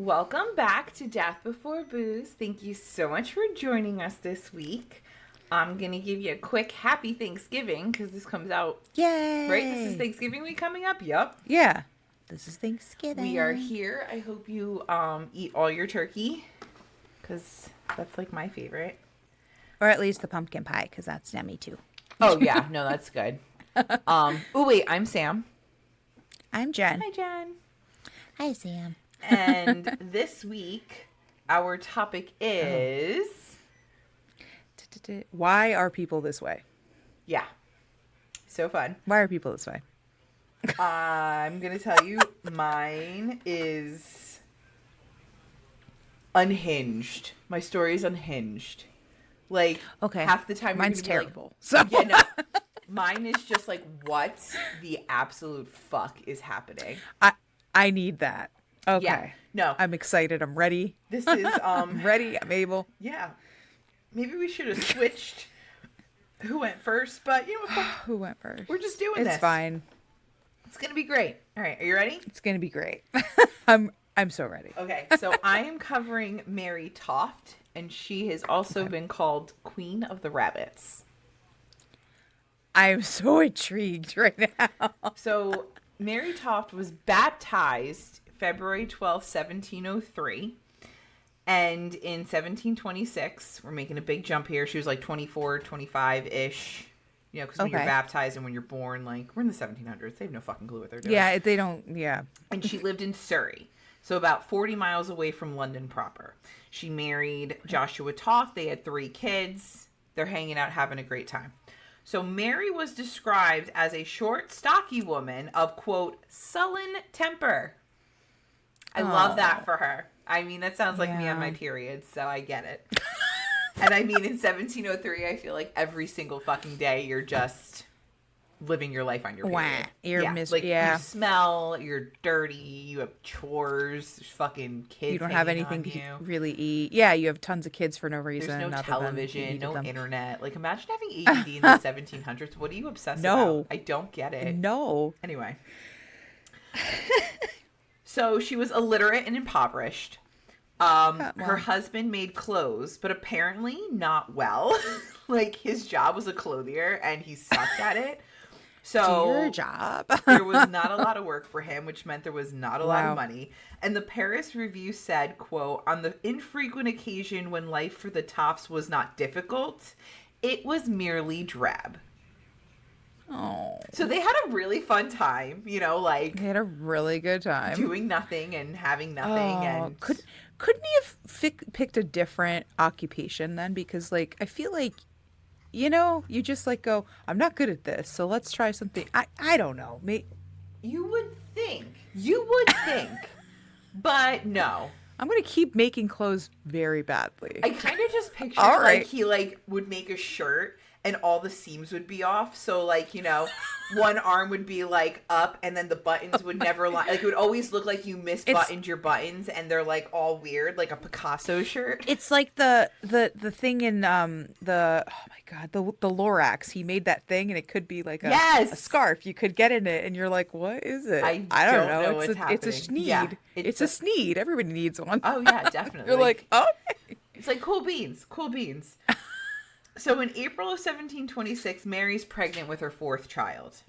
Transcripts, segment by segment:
Welcome back to Death Before Booze. Thank you so much for joining us this week. I'm going to give you a quick happy Thanksgiving because this comes out. Yay! Right? This is Thanksgiving week coming up? Yep. Yeah. This is Thanksgiving. We are here. I hope you eat all your turkey because that's like my favorite. Or at least the pumpkin pie because that's yummy too. Oh, yeah. No, that's good. Oh, wait. I'm Sam. I'm Jen. Hi, Jen. Hi, Sam. And this week, our topic is... Why are people this way? Yeah. So fun. Why are people this way? I'm going to tell you, mine is unhinged. My story is unhinged. Like, okay. Half the time mine's terrible. So yeah, no. Mine is just like, what the absolute fuck is happening? I need that. Okay. Yeah, no. I'm excited. I'm ready. This is I'm ready. I'm able. Yeah. Maybe we should have switched who went first, but you know what? Who went first? We're just doing this. It's fine. It's going to be great. All right, are you ready? It's going to be great. I'm so ready. Okay, so I am covering Mary Toft, and she has also been called Queen of the Rabbits. I'm so intrigued right now. So Mary Toft was baptized February 12th, 1703. And in 1726, we're making a big jump here. She was like 24, 25-ish. You know, because when you're baptized and when you're born, like, we're in the 1700s. They have no fucking clue what they're doing. Yeah, they don't, yeah. And she lived in Surrey, so about 40 miles away from London proper. She married Joshua Toft. They had 3 kids. They're hanging out, having a great time. So Mary was described as a short, stocky woman of, quote, sullen temper. I love that for her. I mean, that sounds like me on my period, so I get it. And I mean, in 1703, I feel like every single fucking day you're just living your life on your period. You smell, you're dirty, you have chores, there's fucking kids. You don't have anything to really eat. Yeah, you have tons of kids for no reason. There's no television, no internet. Like, imagine having ADD in the 1700s. What do you obsess about? I don't get it. No. Anyway. So she was illiterate and impoverished. Her husband made clothes, but apparently not well. Like, his job was a clothier, and he sucked at it. So do your job. There was not a lot of work for him, which meant there was not a lot of money. And the Paris Review said, quote, on the infrequent occasion when life for the Tofts was not difficult, it was merely drab. Oh. So they had a really fun time, you know, like... They had a really good time. Doing nothing and having nothing. And couldn't he have picked a different occupation then? Because, like, I feel like, you know, you just, like, go, I'm not good at this, so let's try something. I don't know. You would think. But no. I'm going to keep making clothes very badly. I kind of just picture, like, he, like, would make a shirt and all the seams would be off. So, like, you know, one arm would be, like, up and then the buttons would never line. Like, it would always look like you misbuttoned your buttons and they're, like, all weird, like a Picasso shirt. It's like the thing in the Lorax. He made that thing and it could be like a scarf. You could get in it and you're like, what is it? I don't know. It's a Sneed. Yeah, it's a Sneed. Everybody needs one. Oh, yeah, definitely. You're like, oh. It's like cool beans. So in April of 1726, Mary's pregnant with her 4th child.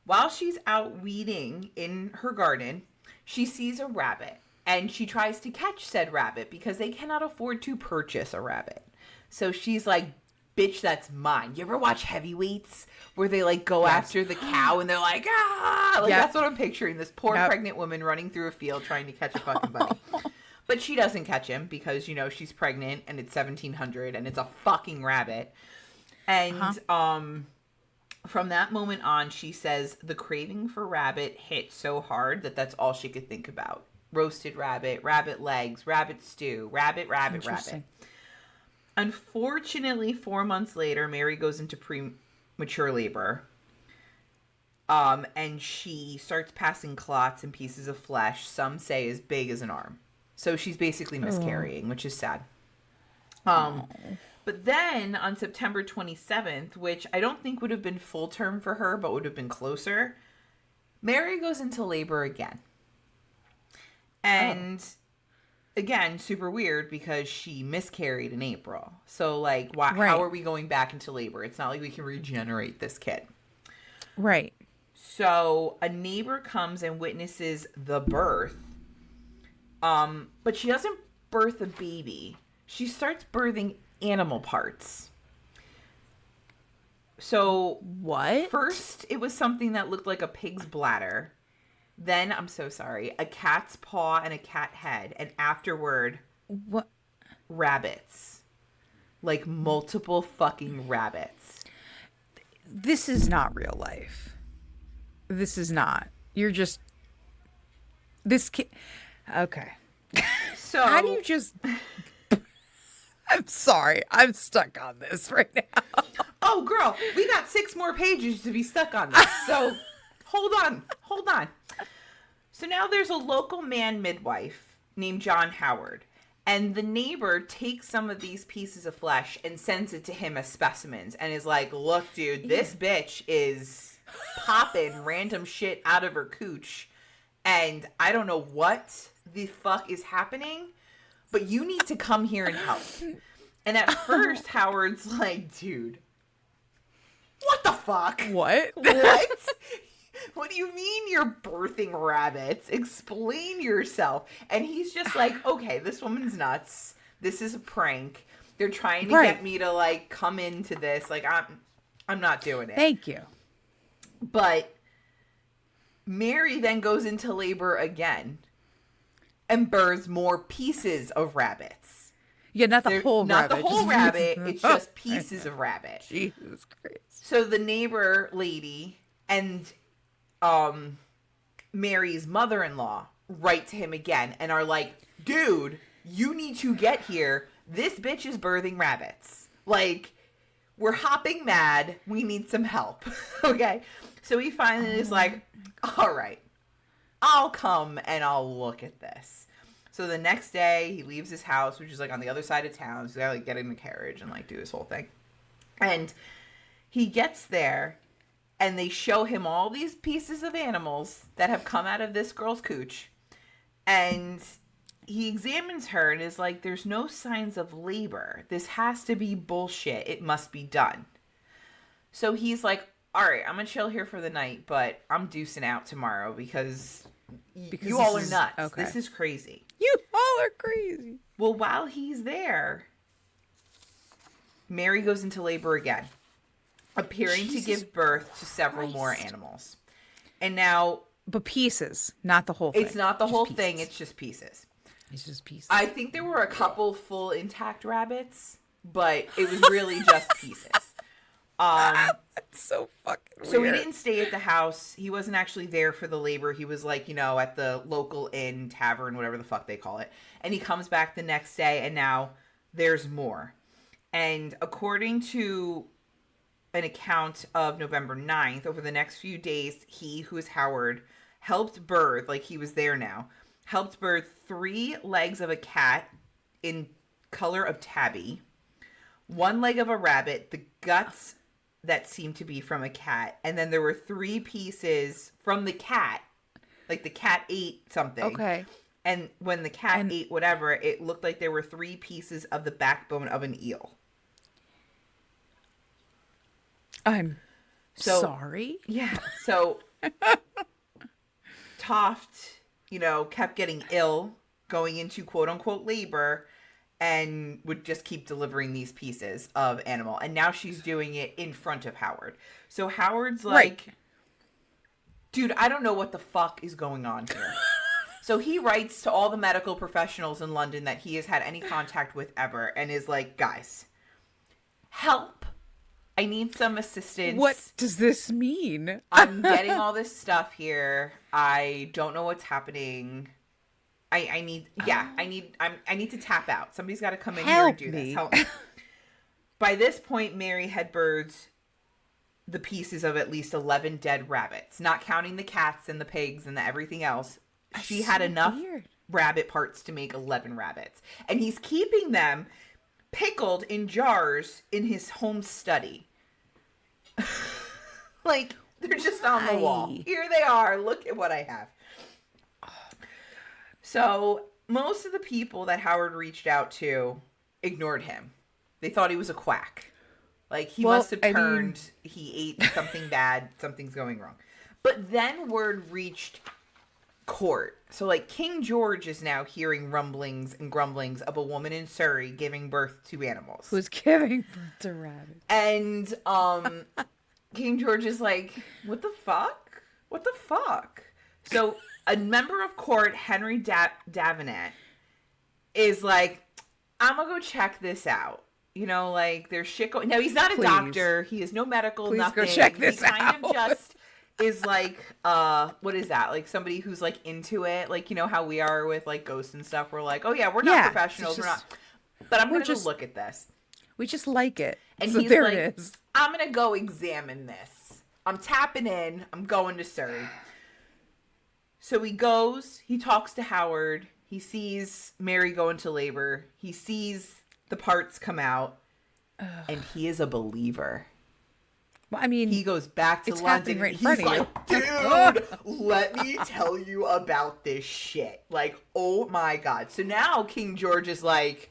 While she's out weeding in her garden, she sees a rabbit, and she tries to catch said rabbit because they cannot afford to purchase a rabbit. So she's like, bitch, that's mine. You ever watch Heavyweights where they, like, go after the cow and they're like, ah! Like, that's what I'm picturing, this poor pregnant woman running through a field trying to catch a fucking bunny. But she doesn't catch him because, you know, she's pregnant and it's 1700 and it's a fucking rabbit. And from that moment on, she says the craving for rabbit hit so hard that that's all she could think about. Roasted rabbit, rabbit legs, rabbit stew, rabbit. Unfortunately, 4 months later, Mary goes into premature labor. And she starts passing clots and pieces of flesh, some say as big as an arm. So she's basically miscarrying, which is sad. But then on September 27th, which I don't think would have been full term for her, but would have been closer, Mary goes into labor again. And again, super weird because she miscarried in April. So, like, why, how are we going back into labor? It's not like we can regenerate this kid. Right. So, a neighbor comes and witnesses the birth. But she doesn't birth a baby. She starts birthing animal parts. So, what? First, it was something that looked like a pig's bladder. Then, I'm so sorry, a cat's paw and a cat head. And afterward, what? Rabbits. Like multiple fucking rabbits. This is not real life. This is not. You're just... This kid... Okay. So... How do you just... I'm sorry. I'm stuck on this right now. Oh, girl, we got 6 more pages to be stuck on this. So, hold on. So now there's a local man midwife named John Howard. And the neighbor takes some of these pieces of flesh and sends it to him as specimens. And is like, look, dude, this bitch is popping random shit out of her cooch. And I don't know what the fuck is happening, but you need to come here and help. And at first, Howard's like, dude, what the fuck? What? What do you mean you're birthing rabbits? Explain yourself. And he's just like, okay, this woman's nuts. This is a prank. They're trying to get me to, like, come into this. Like, I'm not doing it. Thank you. But Mary then goes into labor again and births more pieces of rabbits. Yeah, not the whole rabbit. Not the whole rabbit. It's just pieces of rabbit. Jesus Christ. So the neighbor lady and Mary's mother-in-law write to him again and are like, dude, you need to get here. This bitch is birthing rabbits. Like, we're hopping mad. We need some help. Okay? So he finally is like, all right, I'll come and I'll look at this. So the next day, he leaves his house, which is, like, on the other side of town. So he's got to, like, get in the carriage and, like, do this whole thing. And he gets there, and they show him all these pieces of animals that have come out of this girl's cooch. And he examines her and is like, there's no signs of labor. This has to be bullshit. It must be done. So he's like, all right, I'm going to chill here for the night, but I'm deucing out tomorrow because you all are nuts. Okay. This is crazy. You all are crazy. Well, while he's there, Mary goes into labor again, appearing to give birth to several more animals. And now... But pieces, not the whole thing. It's not the whole thing. It's just pieces. It's just pieces. I think there were a couple full intact rabbits, but it was really just pieces. That's so fucking weird. So he didn't stay at the house. He wasn't actually there for the labor. He was, like, you know, at the local inn, tavern, whatever the fuck they call it. And he comes back the next day, and now there's more. And according to an account of November 9th, over the next few days, he, who is Howard, helped birth, like he was there now, helped birth 3 legs of a cat in color of tabby, 1 leg of a rabbit, the guts that seemed to be from a cat, and then there were 3 pieces from the cat. Like, the cat ate something. Okay. And when the cat ate whatever, it looked like there were 3 pieces of the backbone of an eel. I'm sorry? Yeah. So, Toft, you know, kept getting ill, going into quote-unquote labor, and would just keep delivering these pieces of animal. And now she's doing it in front of Howard. So Howard's like, dude, I don't know what the fuck is going on here. So he writes to all the medical professionals in London that he has had any contact with ever and is like, guys, help. I need some assistance. What does this mean? I'm getting all this stuff here. I don't know what's happening. I need to tap out. Somebody's got to come in here and do this. Help me. By this point, Mary had birthed the pieces of at least 11 dead rabbits, not counting the cats and the pigs and the everything else. She had enough rabbit parts to make 11 rabbits. And he's keeping them pickled in jars in his home study. Like, they're just on the wall. Here they are. Look at what I have. So, most of the people that Howard reached out to ignored him. They thought he was a quack. Like, he must have turned, he ate something bad, something's going wrong. But then word reached court. So, like, King George is now hearing rumblings and grumblings of a woman in Surrey giving birth to animals. Who's giving birth to rabbits. And King George is like, what the fuck? What the fuck? So, a member of court, Henry Davenant, is like, I'm gonna go check this out. You know, like, there's shit going... No, he's not a doctor. He has no medical, nothing. Go check this out. He kind of just is like, what is that? Like, somebody who's, like, into it. Like, you know how we are with, like, ghosts and stuff. We're like, oh, yeah, we're not professionals. We're not... But I'm going to look at this. We just like it. And so he's there like, it is. I'm going to go examine this. I'm tapping in. I'm going to Surrey. So he goes. He talks to Howard. He sees Mary go into labor. He sees the parts come out. And he is a believer. Well, I mean, he goes back to London. Right in he's front like, of you. Dude, let me tell you about this shit. Like, oh my God. So now King George is like,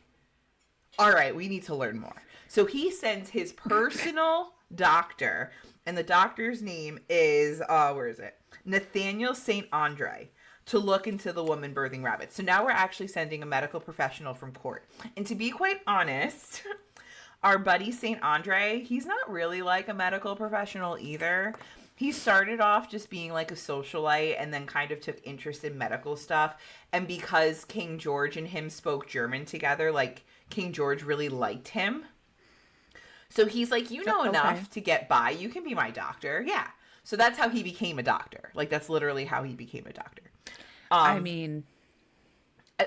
all right, we need to learn more. So he sends his personal doctor, and the doctor's name is, where is it? Nathaniel St. Andre, to look into the woman birthing rabbits. So now we're actually sending a medical professional from court. And to be quite honest, our buddy St. Andre, he's not really like a medical professional either. He started off just being like a socialite and then kind of took interest in medical stuff. And because King George and him spoke German together, like, King George really liked him. So he's like, you know enough to get by. You can be my doctor. Yeah. So that's how he became a doctor. Like, that's literally how he became a doctor. I mean,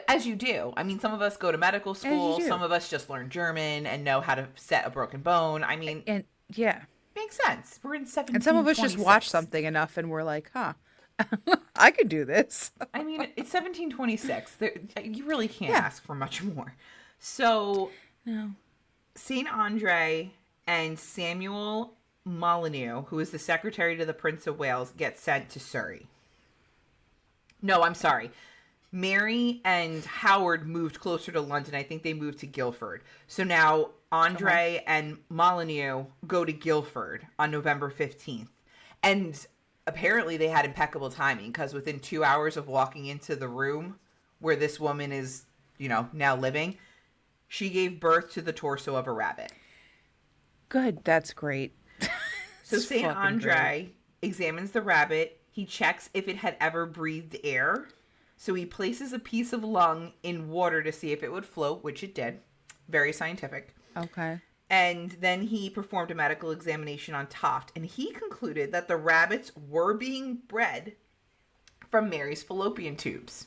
as you do. I mean, some of us go to medical school. Some of us just learn German and know how to set a broken bone. I mean, and yeah, makes sense. We're in 1726. And some of us just watch something enough and we're like, huh, I could do this. I mean, it's 1726. You really can't ask for much more. So, no. St. Andre and Samuel Molyneux, who is the secretary to the Prince of Wales, get sent to Surrey. No, I'm sorry. Mary and Howard moved closer to London. I think they moved to Guildford. So now Andre and Molyneux go to Guildford on November 15th. And apparently they had impeccable timing, because within 2 hours of walking into the room where this woman is, you know, now living, she gave birth to the torso of a rabbit. Good. That's great. So St. Andre examines the rabbit. He checks if it had ever breathed air. So he places a piece of lung in water to see if it would float, which it did. Very scientific. Okay. And then he performed a medical examination on Toft, and he concluded that the rabbits were being bred from Mary's fallopian tubes.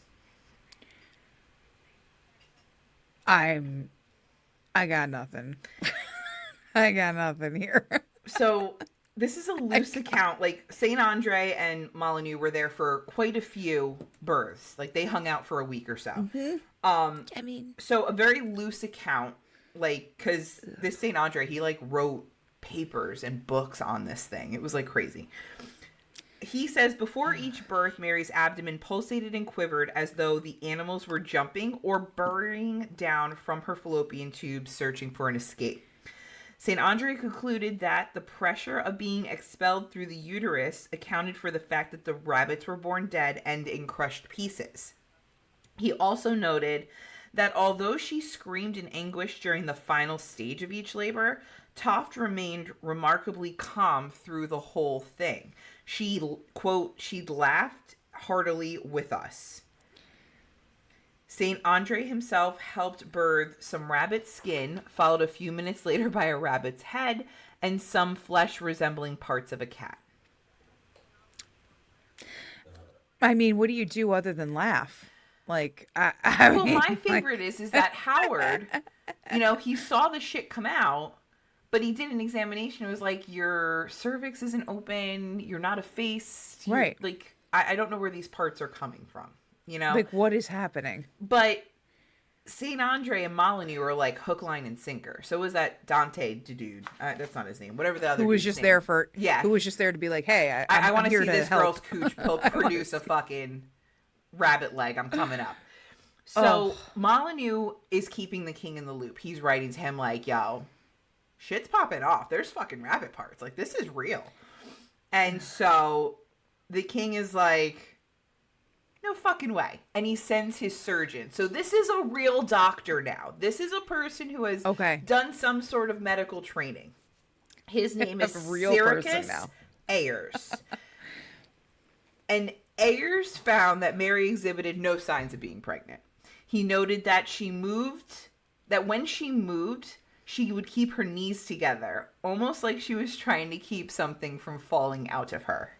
I got nothing. I got nothing here. So this is a loose account. Like, St. Andre and Molyneux were there for quite a few births. Like, they hung out for a week or so. Mm-hmm. I mean, so a very loose account, like, because this St. Andre, he, like, wrote papers and books on this thing. It was, like, crazy. He says, before each birth, Mary's abdomen pulsated and quivered as though the animals were jumping or burrowing down from her fallopian tubes, searching for an escape. St. Andre concluded that the pressure of being expelled through the uterus accounted for the fact that the rabbits were born dead and in crushed pieces. He also noted that although she screamed in anguish during the final stage of each labor, Toft remained remarkably calm through the whole thing. She, quote, she'd laughed heartily with us. St. Andre himself helped birth some rabbit skin, followed a few minutes later by a rabbit's head, and some flesh resembling parts of a cat. I mean, what do you do other than laugh? Like, well, my favorite is that Howard, you know, he saw the shit come out, but he did an examination. It was like, your cervix isn't open, you're not effaced. Right. Like, I don't know where these parts are coming from. You know, like, what is happening? But St. Andre and Molyneux were like hook, line, and sinker. So was that Dante dude? That's not his name. Whatever the other. Who was just name. There for? Yeah. Who was just there to be like, hey, I want to see this help. girl's cooch produce a fucking rabbit leg. I'm coming up. So Molyneux is keeping the king in the loop. He's writing to him like, yo, shit's popping off. There's fucking rabbit parts. Like, this is real. And so the king is like, no fucking way. And he sends his surgeon. So this is a real doctor now. This is a person who has done some sort of medical training. His name is Syracuse Ayers. And Ayers found that Mary exhibited no signs of being pregnant. He noted that when she moved, she would keep her knees together, almost like she was trying to keep something from falling out of her.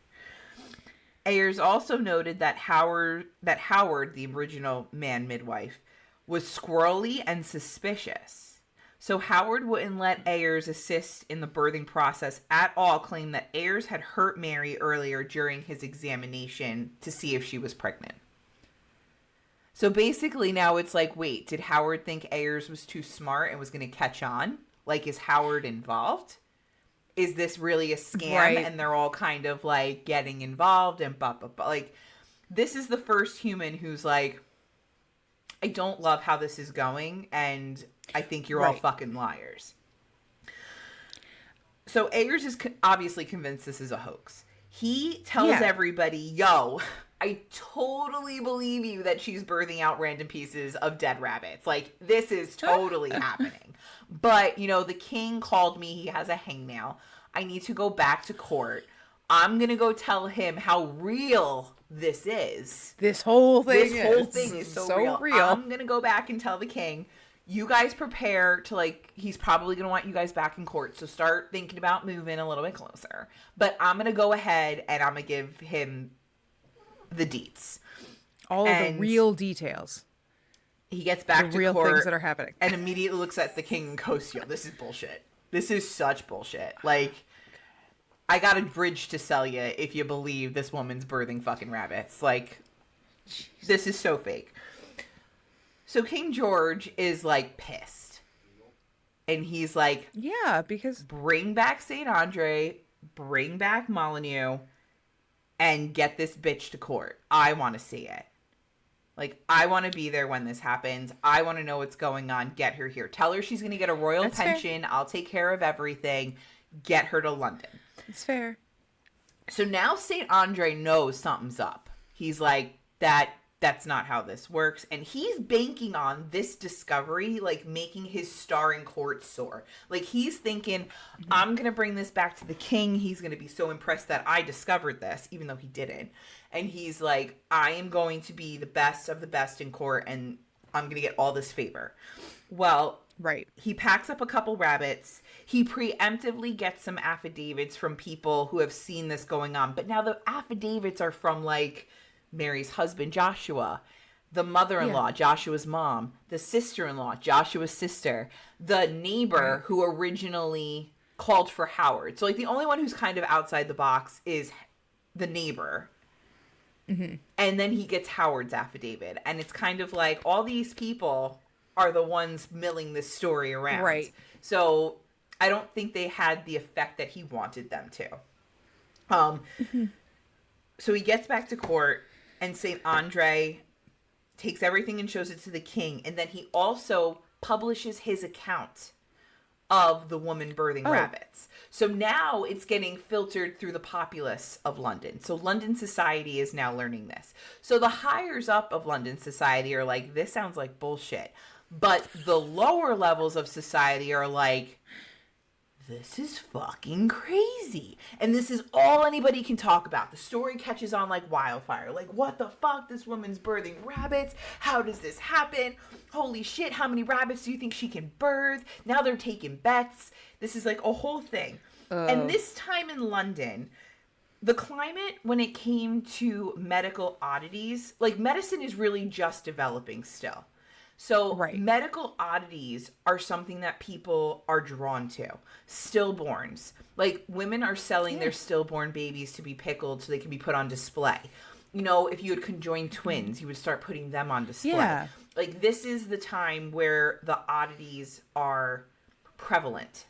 Ayers also noted that Howard, the original man midwife, was squirrely and suspicious. So Howard wouldn't let Ayers assist in the birthing process at all, claiming that Ayers had hurt Mary earlier during his examination to see if she was pregnant. So basically now it's like, wait, did Howard think Ayers was too smart and was going to catch on? Like, is Howard involved? Is this really a scam? Right. And they're all kind of like getting involved and like, this is the first human who's like, I don't love how this is going, and I think you're all fucking liars. So Ayers is obviously convinced this is a hoax. He tells everybody, yo, I totally believe you that she's birthing out random pieces of dead rabbits. Like, this is totally happening. But, the king called me. He has a hangnail. I need to go back to court. I'm going to go tell him how real this is. This whole thing is so real. I'm going to go back and tell the king, you guys prepare to, like, he's probably going to want you guys back in court. So start thinking about moving a little bit closer. But I'm going to go ahead and I'm going to give him the deets. All of the real details. He gets back to real court things that are happening. And immediately looks at the king and goes, yo, this is bullshit. This is such bullshit. Like, I got a bridge to sell you if you believe this woman's birthing fucking rabbits. Like, this is so fake. So King George is, like, pissed. And he's like, yeah, because bring back St. Andre, bring back Molyneux, and get this bitch to court. I want to see it. Like, I want to be there when this happens. I want to know what's going on. Get her here. Tell her she's going to get a royal pension. Fair. I'll take care of everything. Get her to London. It's fair. So now St. Andre knows something's up. He's like, that's not how this works. And he's banking on this discovery, like, making his star in court soar. Like, he's thinking, I'm going to bring this back to the king. He's going to be so impressed that I discovered this, even though he didn't. And he's like, I am going to be the best of the best in court, and I'm going to get all this favor. Well, he packs up a couple rabbits. He preemptively gets some affidavits from people who have seen this going on. But now the affidavits are from, like, Mary's husband, Joshua, the mother-in-law, Joshua's mom, the sister-in-law, Joshua's sister, the neighbor who originally called for Howard. So, like, the only one who's kind of outside the box is the neighbor. Mm-hmm. And then he gets Howard's affidavit. And it's kind of like all these people are the ones milling this story around. Right. So I don't think they had the effect that he wanted them to. So he gets back to court, and St. Andre takes everything and shows it to the king. And then he also publishes his account of the woman birthing rabbits. So now it's getting filtered through the populace of London. So London society is now learning this. So the higher up of London society are like, this sounds like bullshit. But the lower levels of society are like, this is fucking crazy. And this is all anybody can talk about. The story catches on like wildfire. Like, what the fuck? This woman's birthing rabbits. How does this happen? Holy shit, how many rabbits do you think she can birth? Now they're taking bets. This is like a whole thing. And this time in London, the climate when it came to medical oddities, like, medicine is really just developing still. So medical oddities are something that people are drawn to. Stillborns. Like, women are selling their stillborn babies to be pickled so they can be put on display. You know, if you had conjoined twins, you would start putting them on display. Yeah. Like, this is the time where the oddities are prevalent.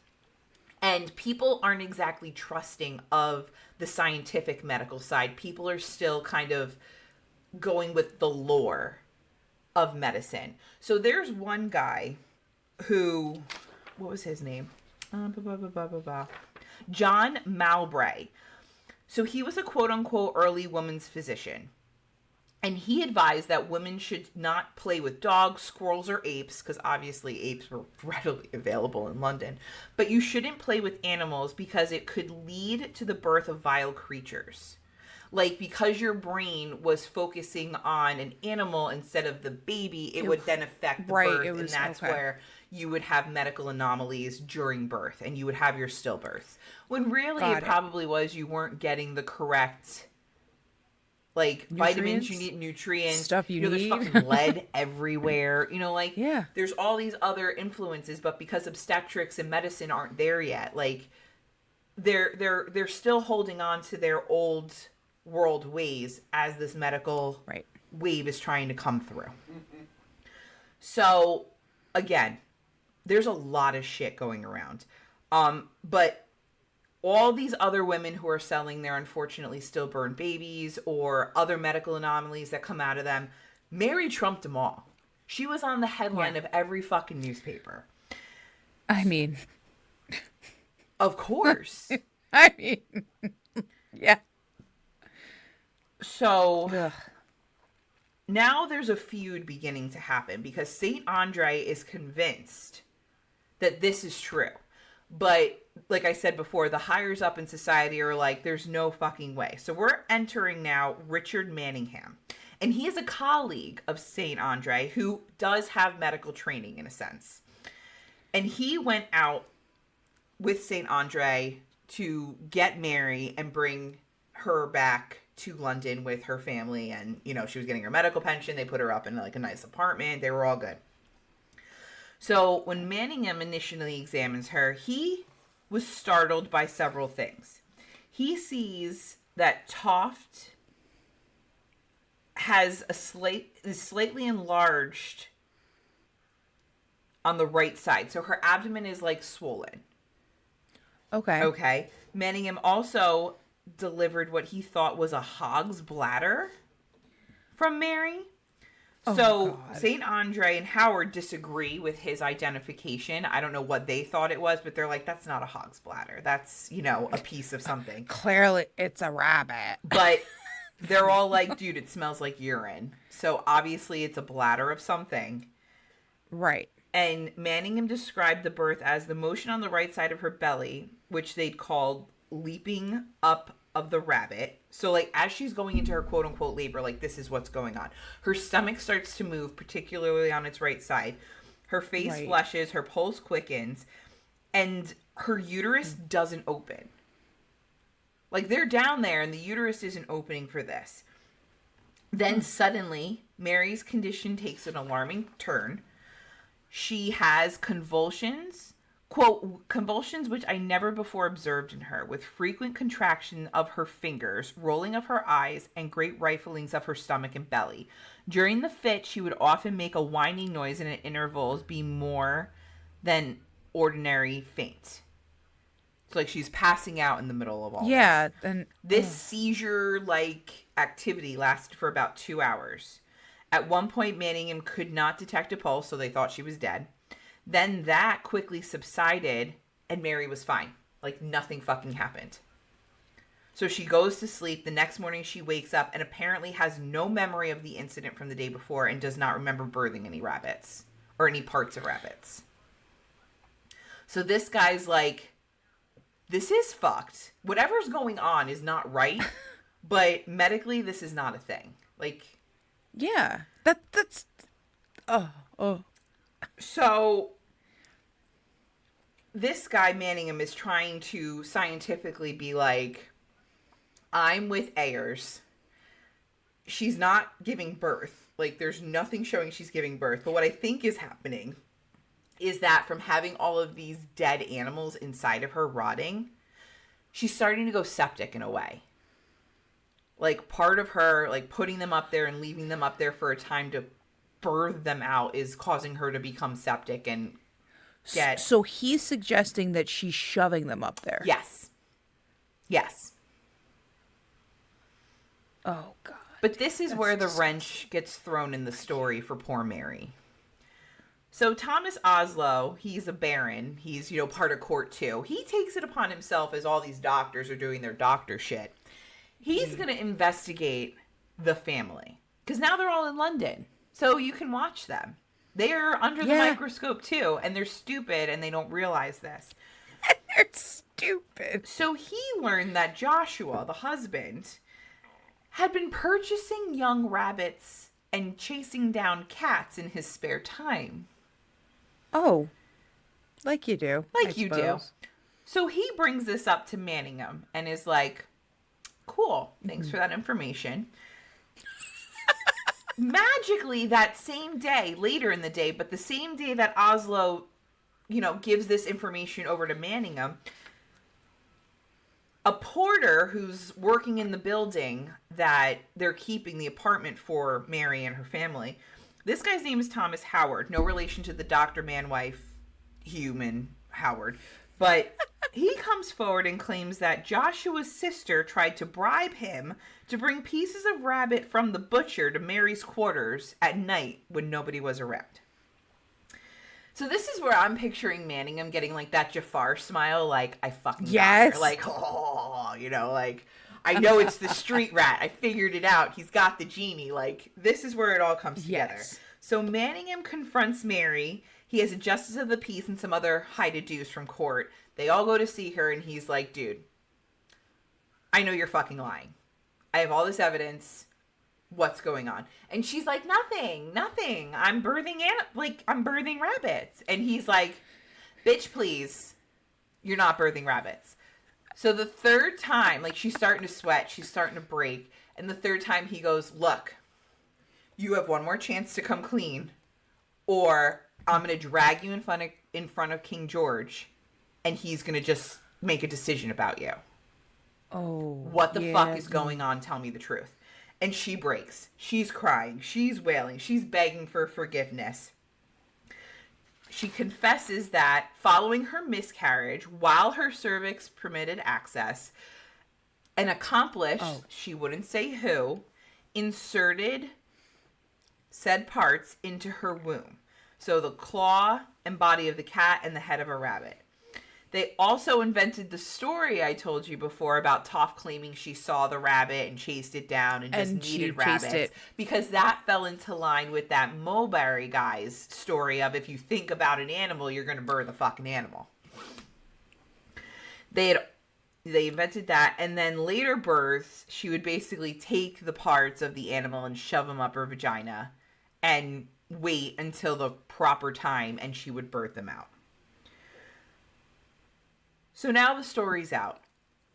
And people aren't exactly trusting of the scientific medical side. People are still kind of going with the lore of medicine. So there's one guy who, what was his name? John Mowbray. So he was a quote-unquote early woman's physician. And he advised that women should not play with dogs, squirrels, or apes, because obviously apes were readily available in London. But you shouldn't play with animals because it could lead to the birth of vile creatures. Like, because your brain was focusing on an animal instead of the baby, it would then affect the birth, and that's where you would have medical anomalies during birth, and you would have your stillbirths. When really it probably was you weren't getting the correct, like, vitamins you need, nutrients. Stuff you need. There's fucking lead everywhere. Like, there's all these other influences, but because obstetrics and medicine aren't there yet, like, they're still holding on to their old world ways as this medical wave is trying to come through. Mm-hmm. So, again, there's a lot of shit going around. But all these other women who are selling their unfortunately stillborn babies or other medical anomalies that come out of them, Mary trumped them all. She was on the headline of every fucking newspaper. I mean, of course. I mean, yeah. So now there's a feud beginning to happen because Saint Andre is convinced that this is true. But like I said before, the higher up in society are like, there's no fucking way. So we're entering now Richard Manningham. And he is a colleague of Saint Andre who does have medical training in a sense. And he went out with Saint Andre to get Mary and bring her back to London with her family. And, she was getting her medical pension. They put her up in like a nice apartment. They were all good. So when Manningham initially examines her, he was startled by several things. He sees that Toft has is slightly enlarged on the right side. So her abdomen is like swollen. Okay. Manningham also delivered what he thought was a hog's bladder from Mary. So St. Andre and Howard disagree with his identification. I don't know what they thought it was, but they're like, that's not a hog's bladder. That's, a piece of something. Clearly, it's a rabbit. But they're all like, dude, it smells like urine. So obviously it's a bladder of something. Right. And Manningham described the birth as the motion on the right side of her belly, which they'd called leaping up of the rabbit. So like as she's going into her quote unquote labor, like this is what's going on. Her stomach starts to move, particularly on its right side. Her face flushes, her pulse quickens, and her uterus doesn't open. Like they're down there and the uterus isn't opening for this. Then suddenly Mary's condition takes an alarming turn. She has convulsions. Quote, convulsions which I never before observed in her, with frequent contraction of her fingers, rolling of her eyes, and great riflings of her stomach and belly. During the fit, she would often make a whining noise and at intervals be more than ordinary faint. So like she's passing out in the middle of all this. And this seizure-like activity lasted for about 2 hours. At one point, Manningham could not detect a pulse, so they thought she was dead. Then that quickly subsided and Mary was fine. Like nothing fucking happened. So she goes to sleep. The next morning she wakes up and apparently has no memory of the incident from the day before and does not remember birthing any rabbits or any parts of rabbits. So this guy's like, this is fucked. Whatever's going on is not right, but medically this is not a thing. Like, yeah, that's, So, this guy, Manningham, is trying to scientifically be like, I'm with Ayers. She's not giving birth. Like, there's nothing showing she's giving birth. But what I think is happening is that from having all of these dead animals inside of her rotting, she's starting to go septic in a way. Like, part of her, like, putting them up there and leaving them up there for a time to birth them out is causing her to become septic and get... So he's suggesting that she's shoving them up there. Yes. Oh, God. But this is where the wrench gets thrown in the story for poor Mary. So Thomas Oslo, he's a baron. He's, part of court too. He takes it upon himself as all these doctors are doing their doctor shit. He's going to investigate the family. Because now they're all in London. So you can watch them. They're under the microscope too. And they're stupid and they don't realize this. They're stupid. So he learned that Joshua, the husband, had been purchasing young rabbits and chasing down cats in his spare time. Oh, like you do. Like you do. So he brings this up to Manningham and is like, cool, thanks for that information. Magically, that same day, later in the day, but the same day that Oslo, gives this information over to Manningham, a porter who's working in the building that they're keeping the apartment for Mary and her family, this guy's name is Thomas Howard. No relation to the Dr. Man-Wife human Howard. But he comes forward and claims that Joshua's sister tried to bribe him to bring pieces of rabbit from the butcher to Mary's quarters at night when nobody was around. So this is where I'm picturing Manningham getting like that Jafar smile, like, I fucking got her. Like, I know it's the street rat. I figured it out. He's got the genie. Like, this is where it all comes together. So Manningham confronts Mary. He has a justice of the peace and some other high-to-dos from court. They all go to see her, and he's like, dude, I know you're fucking lying. I have all this evidence. What's going on? And she's like, nothing. I'm birthing rabbits. And he's like, bitch, please. You're not birthing rabbits. So the third time, like, she's starting to sweat, she's starting to break, and the third time he goes, look, you have one more chance to come clean, or I'm going to drag you in front of King George, and he's going to just make a decision about you. Oh. What the fuck is going on? Tell me the truth. And she breaks. She's crying. She's wailing. She's begging for forgiveness. She confesses that following her miscarriage, while her cervix permitted access, an accomplice, she wouldn't say who, inserted said parts into her womb. So the claw and body of the cat and the head of a rabbit. They also invented the story I told you before about Toft claiming she saw the rabbit and chased it down and just needed rabbits. Because that fell into line with that Mulberry guy's story of if you think about an animal, you're going to birth a fucking animal. They invented that, and then later births, she would basically take the parts of the animal and shove them up her vagina and wait until the proper time, and she would birth them out. So now the story's out.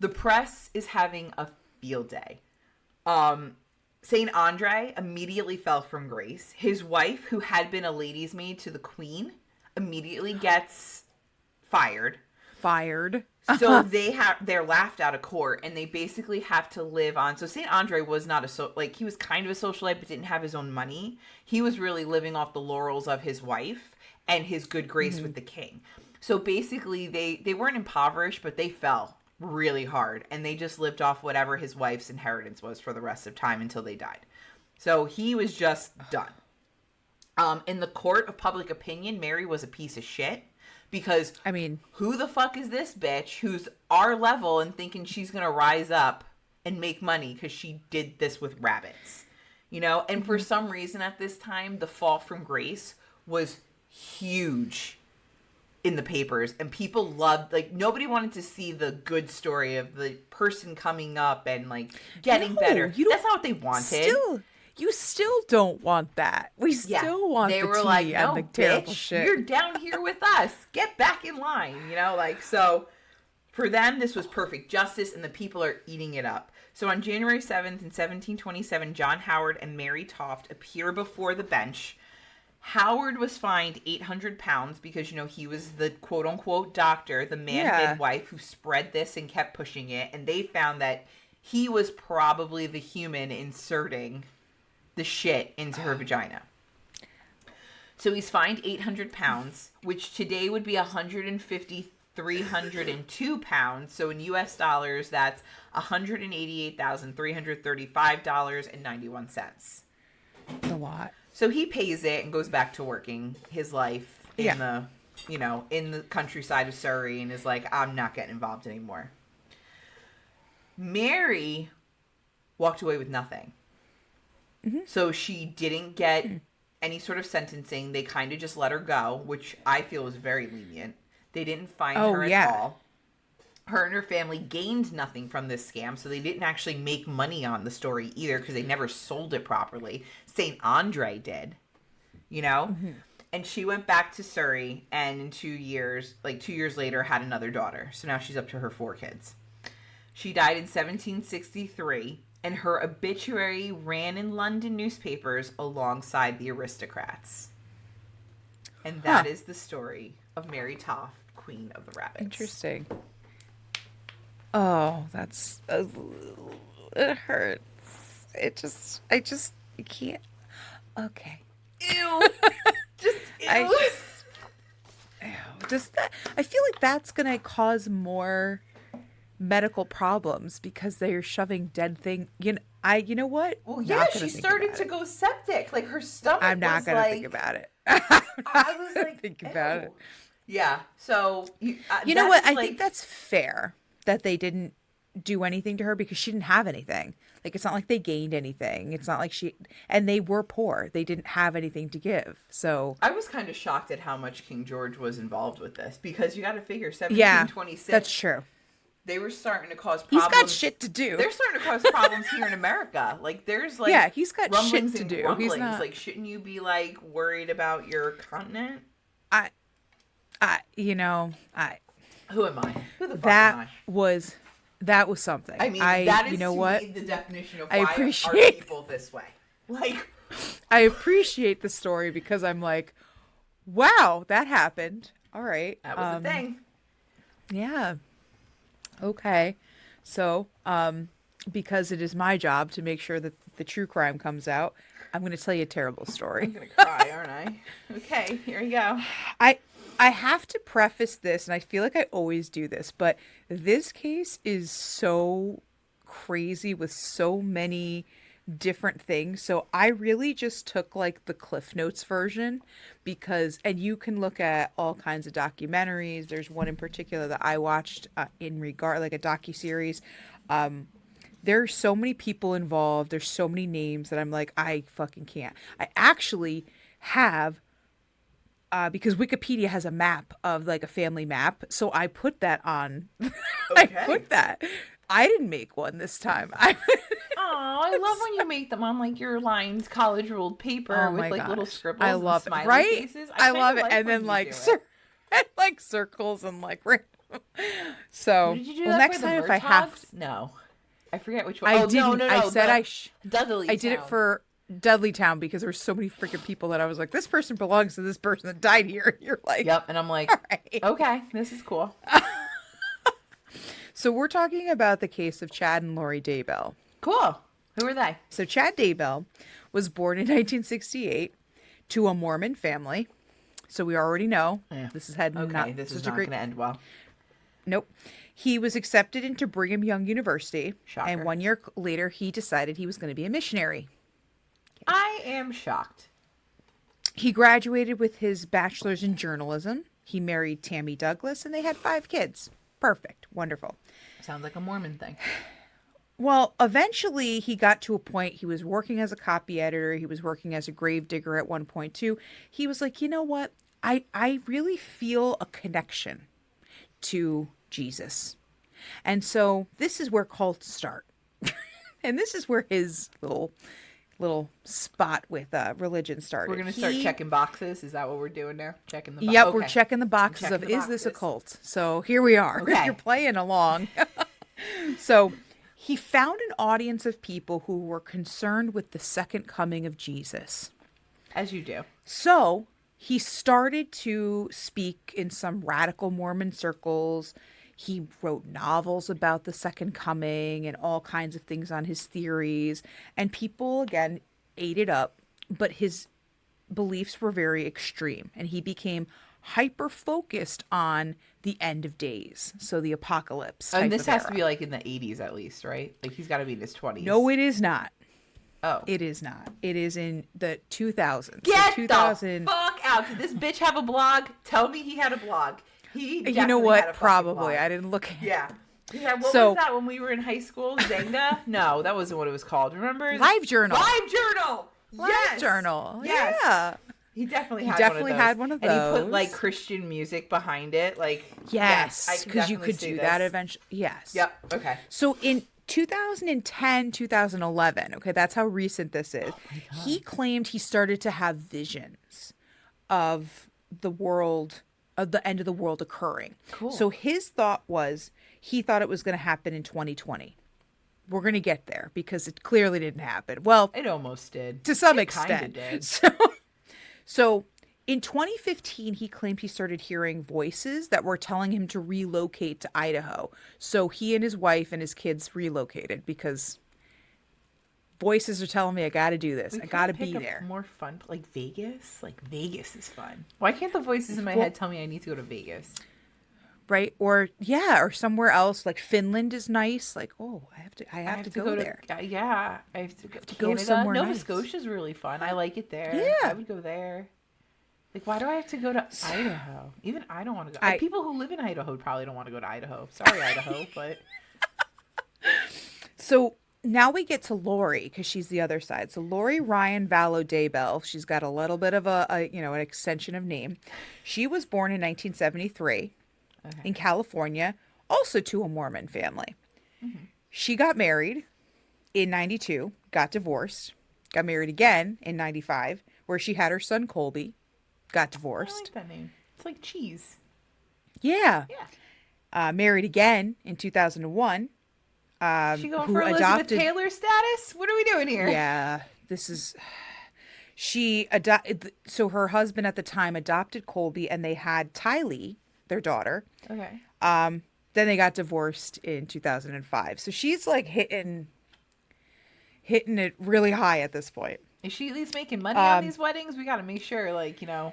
The press is having a field day. St. Andre immediately fell from grace. His wife, who had been a lady's maid to the queen, immediately gets fired. So they're laughed out of court, and they basically have to live on. So St. Andre was not he was kind of a socialite, but didn't have his own money. He was really living off the laurels of his wife and his good grace with the king. So basically, they weren't impoverished, but they fell really hard. And they just lived off whatever his wife's inheritance was for the rest of time until they died. So he was just done. In the court of public opinion, Mary was a piece of shit. Because, who the fuck is this bitch who's our level and thinking she's going to rise up and make money because she did this with rabbits? And for some reason at this time, the fall from grace was huge in the papers, and people loved, nobody wanted to see the good story of the person coming up and getting better. That's not what they wanted. You still don't want that. We still want the tea and the terrible shit. You're down here with us. Get back in line. So for them, this was perfect justice, and the people are eating it up. So on January 7th in 1727, John Howard and Mary Toft appear before the bench. Howard was fined £800 because, he was the quote-unquote doctor, the midwife who spread this and kept pushing it. And they found that he was probably the human inserting the shit into her vagina. So he's fined £800, which today would be £302. So in US dollars, that's $188,335.91. A lot. So he pays it and goes back to working his life in the countryside of Surrey and is like, I'm not getting involved anymore. Mary walked away with nothing. Mm-hmm. So she didn't get any sort of sentencing. They kind of just let her go, which I feel is very lenient. They didn't fine her at all. Her and her family gained nothing from this scam, so they didn't actually make money on the story either because they never sold it properly. St. Andre did, Mm-hmm. And she went back to Surrey and in 2 years later, had another daughter. So now she's up to her 4 kids. She died in 1763, and her obituary ran in London newspapers alongside the aristocrats. And that is the story of Mary Toft, Queen of the Rabbits. Interesting. Oh, that's... it hurts. I can't... Okay. Ew. Just ew. I feel like that's going to cause more medical problems because they're shoving dead thing. You know what? Well, yeah, she started to go septic. Like her stomach. I'm not going to think about it. I was like, think about it. Yeah. So you know what? I think that's fair that they didn't do anything to her because she didn't have anything. Like, it's not like they gained anything. It's not like and they were poor. They didn't have anything to give. So I was kind of shocked at how much King George was involved with this because you got to figure 1726. Yeah, that's true. They were starting to cause problems. He's got shit to do. They're starting to cause problems here in America. Like, there's like, yeah, he's got shit to do. Rumblings. He's not... Like, shouldn't you be like worried about your continent? Who am I? Who the fuck am I? That was something. I mean, that is you know what? The definition of why are people this way. Like, I appreciate the story because I'm like, wow, that happened. All right. That was the thing. Yeah. Okay. So, because it is my job to make sure that the true crime comes out, I'm going to tell you a terrible story. I'm going to cry, aren't I? Okay, here you go. I have to preface this, and I feel like I always do this, but this case is so crazy with so many different things. So I really just took like the Cliff Notes version and you can look at all kinds of documentaries. There's one in particular that I watched in regard, like a docuseries. There's so many people involved. There's so many names that I'm like, I fucking can't. I actually have because Wikipedia has a map of like a family map. So I put that on. Okay. I put that. I didn't make one this time. Oh, I love when you make them on like your lines, college ruled paper with like little scribbles. I love and smiley it. Right? Faces. I love it. And then like like circles and like so. Did you do that next time if I have to... No, I forget which one. I didn't. No. I said Dudley. I did it for Dudleytown because there were so many freaking people that I was like, this person belongs to this person that died here. You're like, yep. And I'm like, right. Okay, this is cool. So we're talking about the case of Chad and Lori Daybell. Cool. Who are they? So Chad Daybell was born in 1968 to a Mormon family. So we already know this is heading this is not going to end well. Nope. He was accepted into Brigham Young University. Shocker. And 1 year later, he decided he was going to be a missionary. I am shocked. He graduated with his bachelor's in journalism. He married Tammy Douglas, and they had 5 kids. Perfect. Wonderful. Sounds like a Mormon thing. Well, eventually he got to a point, he was working as a copy editor. He was working as a grave digger at one point too. He was like, you know what? I really feel a connection to Jesus. And so this is where cults start. And this is where his little spot with religion started. We're going to start checking boxes. Is that what we're doing now? Checking the boxes? Yep, we're checking the boxes of, is this a cult? So here we are. Okay. If you're playing along. So he found an audience of people who were concerned with the second coming of Jesus. As you do. So he started to speak in some radical Mormon circles. He wrote novels about the second coming and all kinds of things on his theories. And people, again, ate it up. But his beliefs were very extreme. And he became hyper focused on the end of days, so the apocalypse type and this of has era. to be like in the 80s at least, right? Like he's got to be in his 20s. No, it is not. Oh, it is not. It is in the 2000s. Get so 2000... the fuck out! Did this bitch have a blog? Tell me he had a blog. He definitely you know what? had a Probably. blog. I didn't look at it. Yeah. What was that when we were in high school? Zanga? No, that wasn't what it was called. Remember? LiveJournal. LiveJournal. Yes. LiveJournal. Yes. Yeah. He definitely had one of those. And he put like Christian music behind it. Like yes, because you could do that eventually. Yes. Yep. Okay. So in 2010, 2011, okay, that's how recent this is. Oh he claimed he started to have visions of the world, of the end of the world occurring. Cool. So his thought was, he thought it was going to happen in 2020. We're going to get there because it clearly didn't happen. Well, it almost did. To some extent. Did. So in 2015, he claimed he started hearing voices that were telling him to relocate to Idaho. So he and his wife and his kids relocated because voices are telling me I got to do this. I got to be there. More fun, like Vegas. Like Vegas is fun. Why can't the voices in my head tell me I need to go to Vegas? Right? Or or somewhere else. Like Finland is nice. Like, oh, I have to go there. Yeah, I have to go somewhere. Nova Scotia is really fun. I like it there. Yeah, I would go there. Like, why do I have to go to Idaho? Even I don't want to go. People who live in Idaho probably don't want to go to Idaho. Sorry, Idaho, but. So now we get to Lori because she's the other side. So Lori Ryan Vallow Daybell. She's got a little bit of an extension of name. She was born in 1973 in California, also to a Mormon family. Mm-hmm. She got married in 92, got divorced, got married again in 95, where she had her son Colby, got divorced. I like that name. It's like cheese. Yeah. Married again in 2001. She going for Elizabeth Taylor status? What are we doing here? Yeah, this is... So her husband at the time adopted Colby, and they had Tylee, their daughter. Okay. Then they got divorced in 2005. So she's like hitting it really high at this point. Is she at least making money on these weddings? We got to make sure, like, I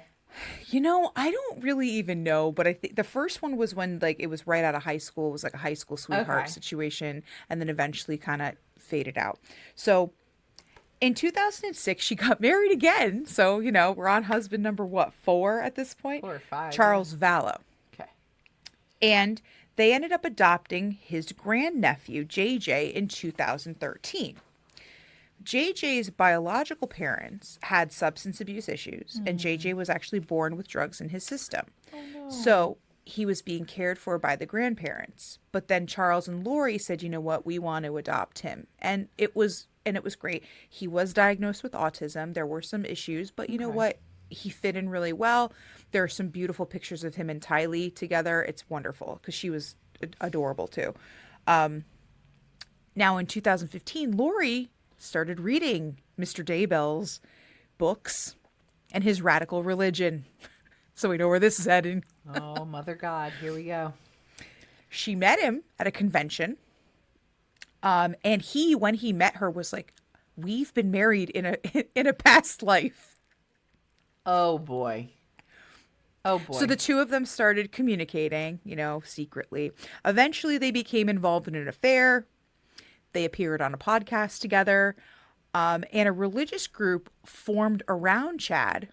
don't really even know, but I think the first one was when like it was right out of high school. It was like a high school sweetheart situation, and then eventually kind of faded out. So in 2006, she got married again. So, we're on husband number 4 at this point? 4 or 5. Charles Vallow. Okay. And they ended up adopting his grandnephew, JJ, in 2013. JJ's biological parents had substance abuse issues, and JJ was actually born with drugs in his system. Oh, no. So he was being cared for by the grandparents. But then Charles and Lori said, you know what, we want to adopt him. And it was great. He was diagnosed with autism. There were some issues, but you know what? He fit in really well. There are some beautiful pictures of him and Tylee together. It's wonderful because she was adorable too. Now in 2015, Lori started reading Mr. Daybell's books and his radical religion. So we know where this is heading. Oh, Mother God. Here we go. She met him at a convention. And when he met her, was like, we've been married in a past life. Oh, boy. Oh, boy. So the two of them started communicating, secretly. Eventually, they became involved in an affair. They appeared on a podcast together. And a religious group formed around Chad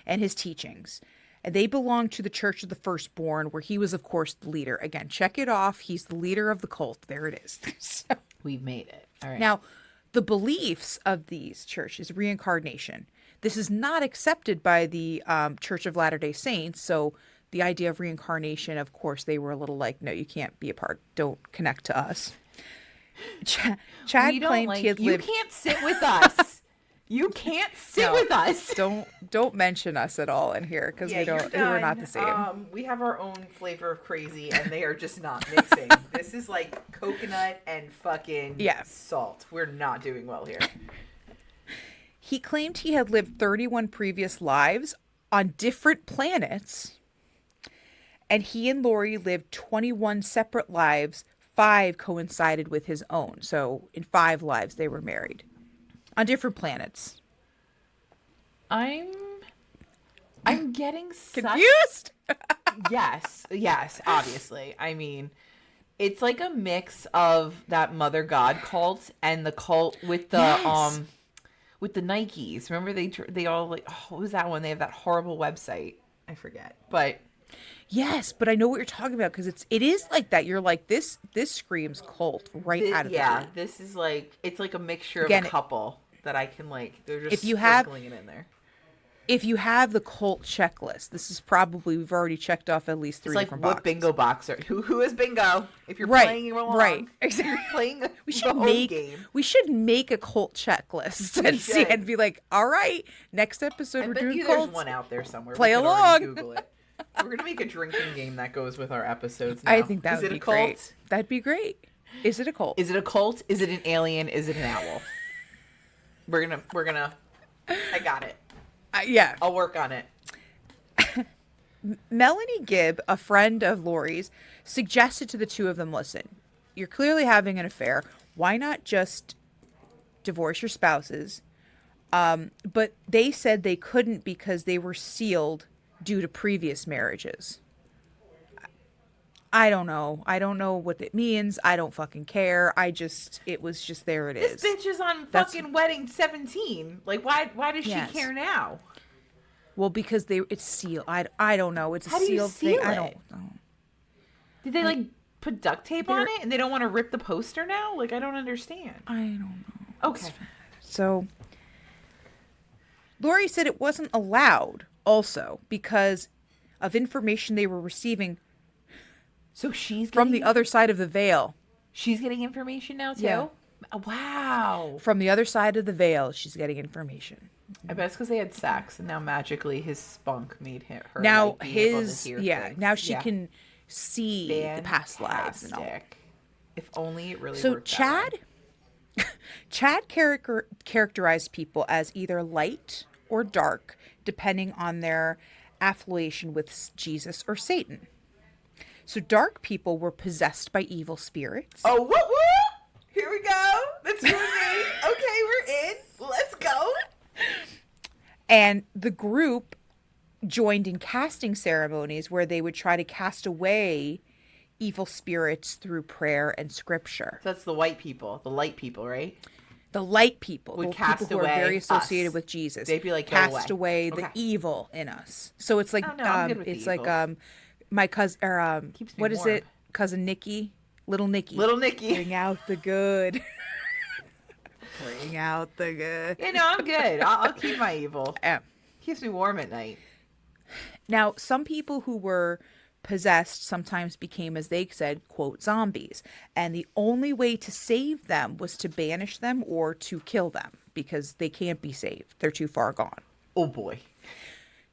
and his teachings. And they belonged to the Church of the Firstborn, where he was, of course, the leader. Again, check it off. He's the leader of the cult. There it is. So, we've made it. All right. Now, the beliefs of these churches, reincarnation. This is not accepted by the Church of Latter-day Saints. So the idea of reincarnation, of course, they were a little like, no, you can't be a part. Don't connect to us. Chad claimed he had lived... You can't sit with us. You can't sit with us. Don't mention us at all in here because we're not the same. We have our own flavor of crazy, and they are just not mixing. This is like coconut and fucking salt. We're not doing well here. He claimed he had lived 31 previous lives on different planets, and he and Lori lived 21 separate lives. 5 coincided with his own. So in 5 lives, they were married on different planets. I'm I'm getting confused. Yes, obviously. I mean, it's like a mix of that Mother God cult and the cult with the with the Nikes. Remember they all like, oh, what was that one? They have that horrible website. I forget. But yes, but I know what you're talking about because it is like that. You're like this screams cult right out of the gate. This is like it's like a mixture of a couple that I can like. They're just sprinkling it in there. If you have the cult checklist, this is probably we've already checked off at least 3 different boxes. What bingo box are who is bingo? If you're playing along, right, exactly. You're playing the game. We should make a cult checklist and see and be like, all right, next episode we're doing cults. There's one out there somewhere. Play along. Google it. We're gonna make a drinking game that goes with our episodes now. I think that would be great. That'd be great. Is it a cult? Is it a cult? Is it an alien? Is it an owl? We're gonna. I got it. Yeah. I'll work on it. Melanie Gibb, a friend of Lori's, suggested to the two of them, listen, you're clearly having an affair. Why not just divorce your spouses? But they said they couldn't because they were sealed due to previous marriages. I don't know. I don't know what it means. I don't fucking care. It was just there it is. This bitch is on fucking wedding 17. Like, why does she care now? Well, because it's sealed. I don't know. It's a sealed thing. I don't know. Did they like put duct tape on it and they don't want to rip the poster now? Like, I don't understand. I don't know. Okay. So Lori said it wasn't allowed also because of information they were receiving. So she's from the other side of the veil. She's getting information now too? Yeah. Wow. From the other side of the veil, she's getting information. I bet it's because they had sex, and now magically his spunk made her now like, be able to hear things. Now she can see the past lives and all. If only it really so worked Chad characterized people as either light or dark, depending on their affiliation with Jesus or Satan. So dark people were possessed by evil spirits. Oh, what? Here we go. That's you and me. Okay, we're in. Let's go. And the group joined in casting ceremonies where they would try to cast away evil spirits through prayer and scripture. So that's the white people, the light people, right? The light people, would the cast people who away are very associated us. with Jesus. They'd be like, cast away the evil in us. So it's like it's like my cousin or what is it? Cousin Nikki, little Nikki. Bring out the good. Bring out the good. You know, I'm good. I'll keep my evil. Yeah. Keeps me warm at night. Now, some people who were possessed sometimes became, as they said, quote, zombies. And the only way to save them was to banish them or to kill them because they can't be saved. They're too far gone. Oh, boy.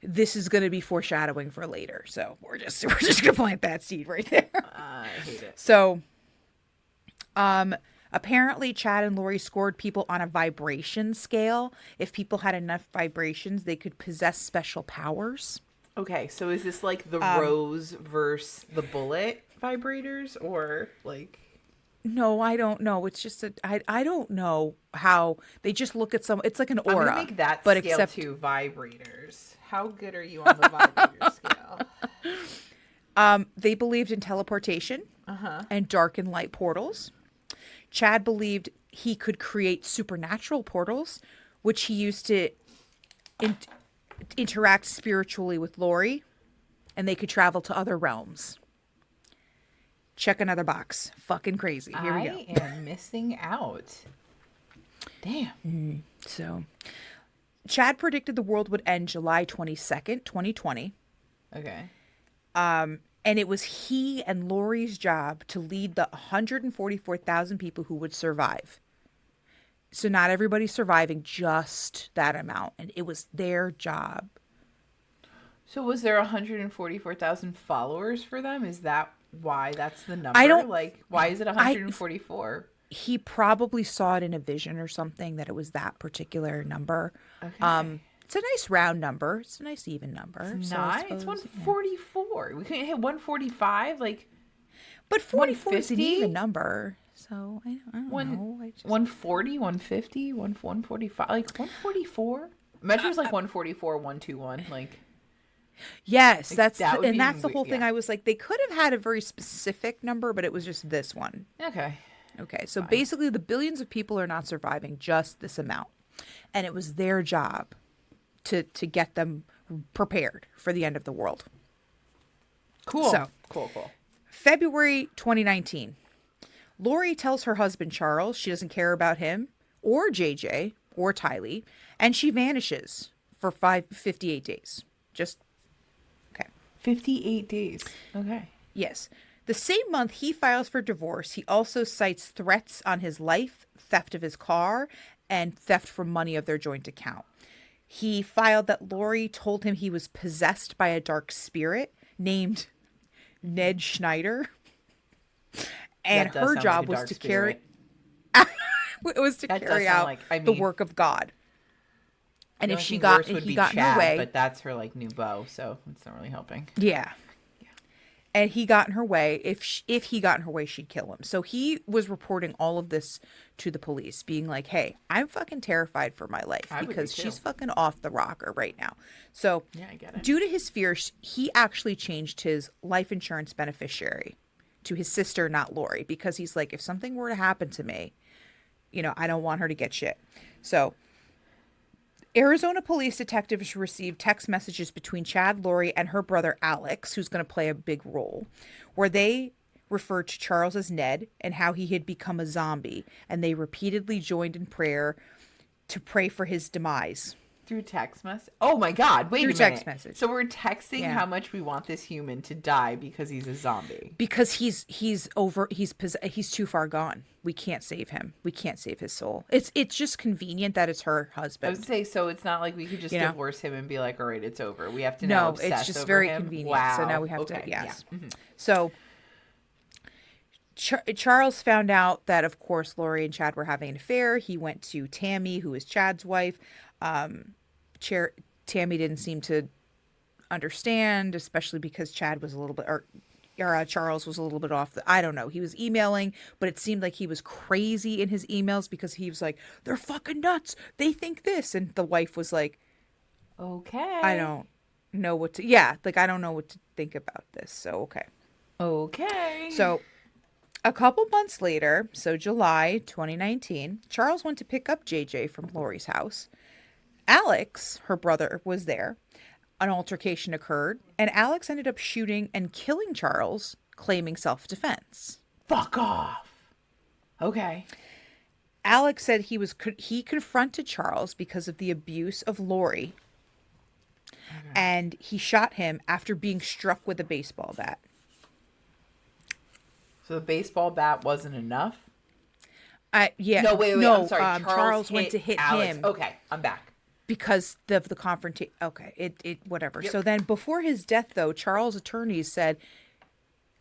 This is going to be foreshadowing for later. So we're just going to plant that seed right there. I hate it. So, apparently Chad and Lori scored people on a vibration scale. If people had enough vibrations, they could possess special powers. Okay, so is this like the rose versus the bullet vibrators or like... No, I don't know. It's just I don't know how they just look at some. It's like an aura. I'm gonna make that scale except to vibrators. How good are you on the vibrator scale? They believed in teleportation and dark and light portals. Chad believed he could create supernatural portals, which he used to interact spiritually with Lori, and they could travel to other realms. Check another box. Fucking crazy. Here we go. I am missing out. Damn. So, Chad predicted the world would end July 22nd, 2020. Okay. And it was he and Lori's job to lead the 144,000 people who would survive. So not everybody's surviving, just that amount. And it was their job. So was there 144,000 followers for them? Is that why that's the number? Why is it 144? He probably saw it in a vision or something that it was that particular number. Okay. It's a nice round number. It's a nice even number. It's not. It's 144. Yeah. We couldn't hit 145. But 44 is an even number. So I don't know. 140, 150, 145. Like 144. Measures like 144, 121. Like. Yes, Like, and that's the whole thing. I was like, they could have had a very specific number, but it was just this one. Okay. Okay, so basically the billions of people are not surviving, just this amount. And it was their job to get them prepared for the end of the world. Cool. So, cool. February 2019. Lori tells her husband Charles she doesn't care about him or JJ or Tylee, and she vanishes for 58 days. Just, okay. 58 days. Okay. Yes. The same month he files for divorce, he also cites threats on his life, theft of his car, and theft from money of their joint account. He filed that Lori told him he was possessed by a dark spirit named Ned Schneider. And her job was to carry out the work of God. And if he got in her way, but that's her like new beau, so it's not really helping. Yeah. And he got in her way. If he got in her way, she'd kill him. So he was reporting all of this to the police, being like, "Hey, I'm fucking terrified for my life because she's fucking off the rocker right now." So, yeah, I get it. Due to his fears, he actually changed his life insurance beneficiary to his sister, not Lori, because he's like, if something were to happen to me, I don't want her to get shit. So, Arizona police detectives received text messages between Chad, Lori, and her brother Alex, who's going to play a big role, where they referred to Charles as Ned and how he had become a zombie, and they repeatedly joined in prayer to pray for his demise. Through text message? Oh my God! Wait a minute. Text message. So we're texting how much we want this human to die because he's a zombie. Because he's too far gone. We can't save him. We can't save his soul. It's just convenient that it's her husband. I would say so. It's not like we could just divorce him and be like, all right, it's over. We have to now obsess over him. No, it's just very convenient. Wow. So now we have to. Yes. Yeah. Mm-hmm. So Charles found out that, of course, Lori and Chad were having an affair. He went to Tammy, who is Chad's wife. Tammy didn't seem to understand, especially because Chad was a little bit, or Charles was a little bit off. I don't know. He was emailing, but it seemed like he was crazy in his emails because he was like, "They're fucking nuts. They think this," and the wife was like, "Okay, I don't know what to. Yeah, like I don't know what to think about this." So okay. So a couple months later, so July 2019, Charles went to pick up JJ from Lori's house. Alex, her brother, was there. An altercation occurred, and Alex ended up shooting and killing Charles, claiming self-defense. Fuck off. Okay. Alex said he confronted Charles because of the abuse of Lori, and he shot him after being struck with a baseball bat. So the baseball bat wasn't enough? Yeah. No, wait. I'm sorry. Charles went to hit Alex. him. Okay, I'm back. Because of the confrontation. Okay, it whatever. Yep. So then before his death, though, Charles' attorneys said,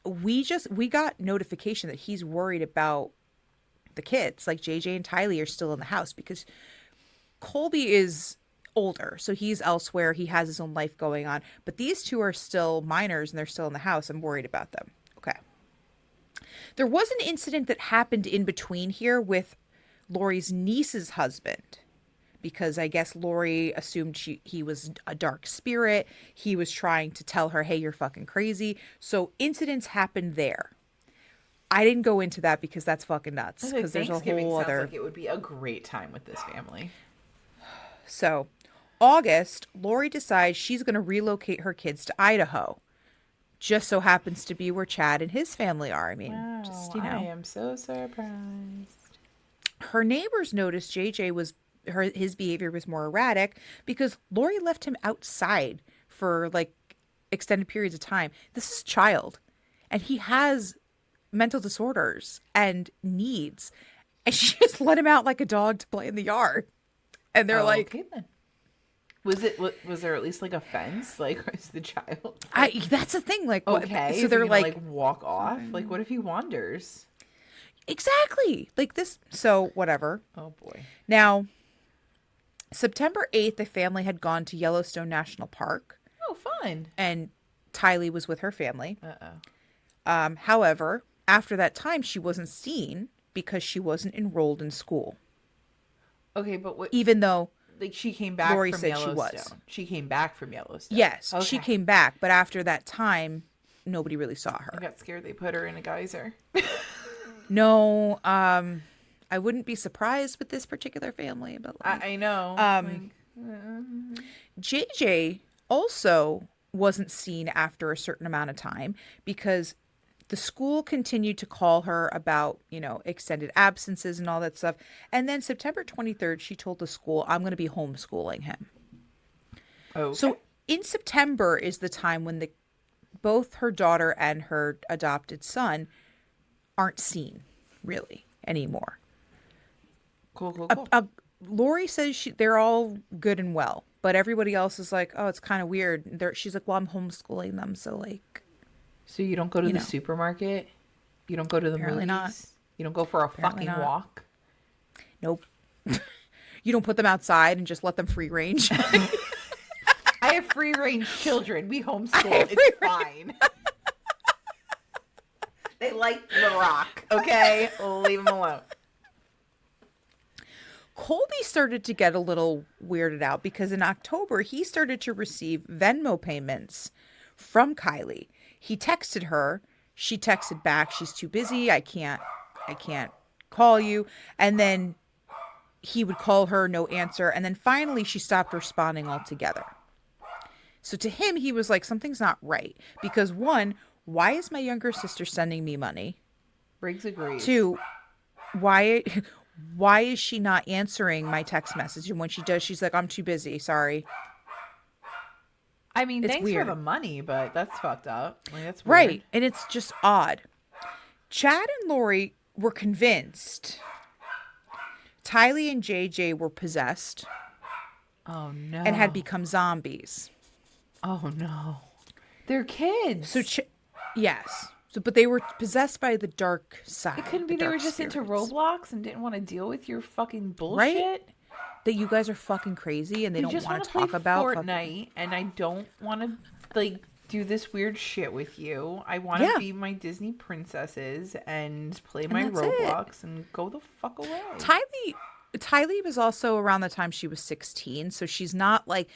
we got notification that he's worried about the kids. Like JJ and Tylee are still in the house because Colby is older. So he's elsewhere. He has his own life going on. But these two are still minors and they're still in the house. I'm worried about them. Okay. There was an incident that happened in between here with Lori's niece's husband. Because I guess Lori assumed he was a dark spirit. He was trying to tell her, hey, you're fucking crazy. So incidents happened there. I didn't go into that because that's fucking nuts. Because there's a whole other. Sounds like it would be a great time with this family. So, August, Lori decides she's going to relocate her kids to Idaho. Just so happens to be where Chad and his family are. I mean, wow, I am so surprised. Her neighbors noticed his behavior was more erratic because Lori left him outside for like extended periods of time. This is a child and he has mental disorders and needs, and she just let him out like a dog to play in the yard. And they're like, okay, then. Was there at least like a fence? Like, is the child? That's the thing. Like, okay, so they're like walk off. Like, what if he wanders? Exactly. Like this. So whatever. Oh boy. Now, September 8th, the family had gone to Yellowstone National Park. Oh, fun. And Tylee was with her family. However, after that time, she wasn't seen because she wasn't enrolled in school. Okay, but what? Even though like she came back Lori from said Yellowstone. she was. She came back from Yellowstone. Yes, okay. She came back, but after that time, nobody really saw her. I got scared they put her in a geyser. No, I wouldn't be surprised with this particular family, but like, I know. JJ also wasn't seen after a certain amount of time because the school continued to call her about, extended absences and all that stuff. And then September 23rd, she told the school, I'm going to be homeschooling him. Okay. So in September is the time when both her daughter and her adopted son aren't seen really anymore. Cool. Lori says they're all good and well, but everybody else is like, oh, it's kind of weird. She's like, well, I'm homeschooling them. So like. So you don't go to the supermarket? You don't go to the Apparently movies? Not. You don't go for Apparently fucking not. walk? Nope. You don't put them outside and just let them free range? I have free range children. We homeschool. It's fine. They like The Rock, okay? Leave them alone. Colby started to get a little weirded out because in October, he started to receive Venmo payments from Kylie. He texted her. She texted back, she's too busy. I can't call you. And then he would call her, no answer. And then finally she stopped responding altogether. So to him, he was like, something's not right. Because one, why is my younger sister sending me money? Briggs agrees. Two, why is she not answering my text message? And when she does, she's like, I'm too busy. Sorry. I mean, it's thanks weird. for the money, but that's fucked up. Like, that's weird. Right. And it's just odd. Chad and Lori were convinced Tylee and JJ were possessed. Oh, no. And had become zombies. Oh, no. They're kids. So, yes. So, but they were possessed by the dark side. It couldn't be they were just into Roblox and didn't want to deal with your fucking bullshit. Right? That you guys are fucking crazy and they don't want to talk about Fortnite and I don't want to like do this weird shit with you. I want to be my Disney princesses and play my Roblox and go the fuck away. Tylee was also around the time she was 16, so she's not like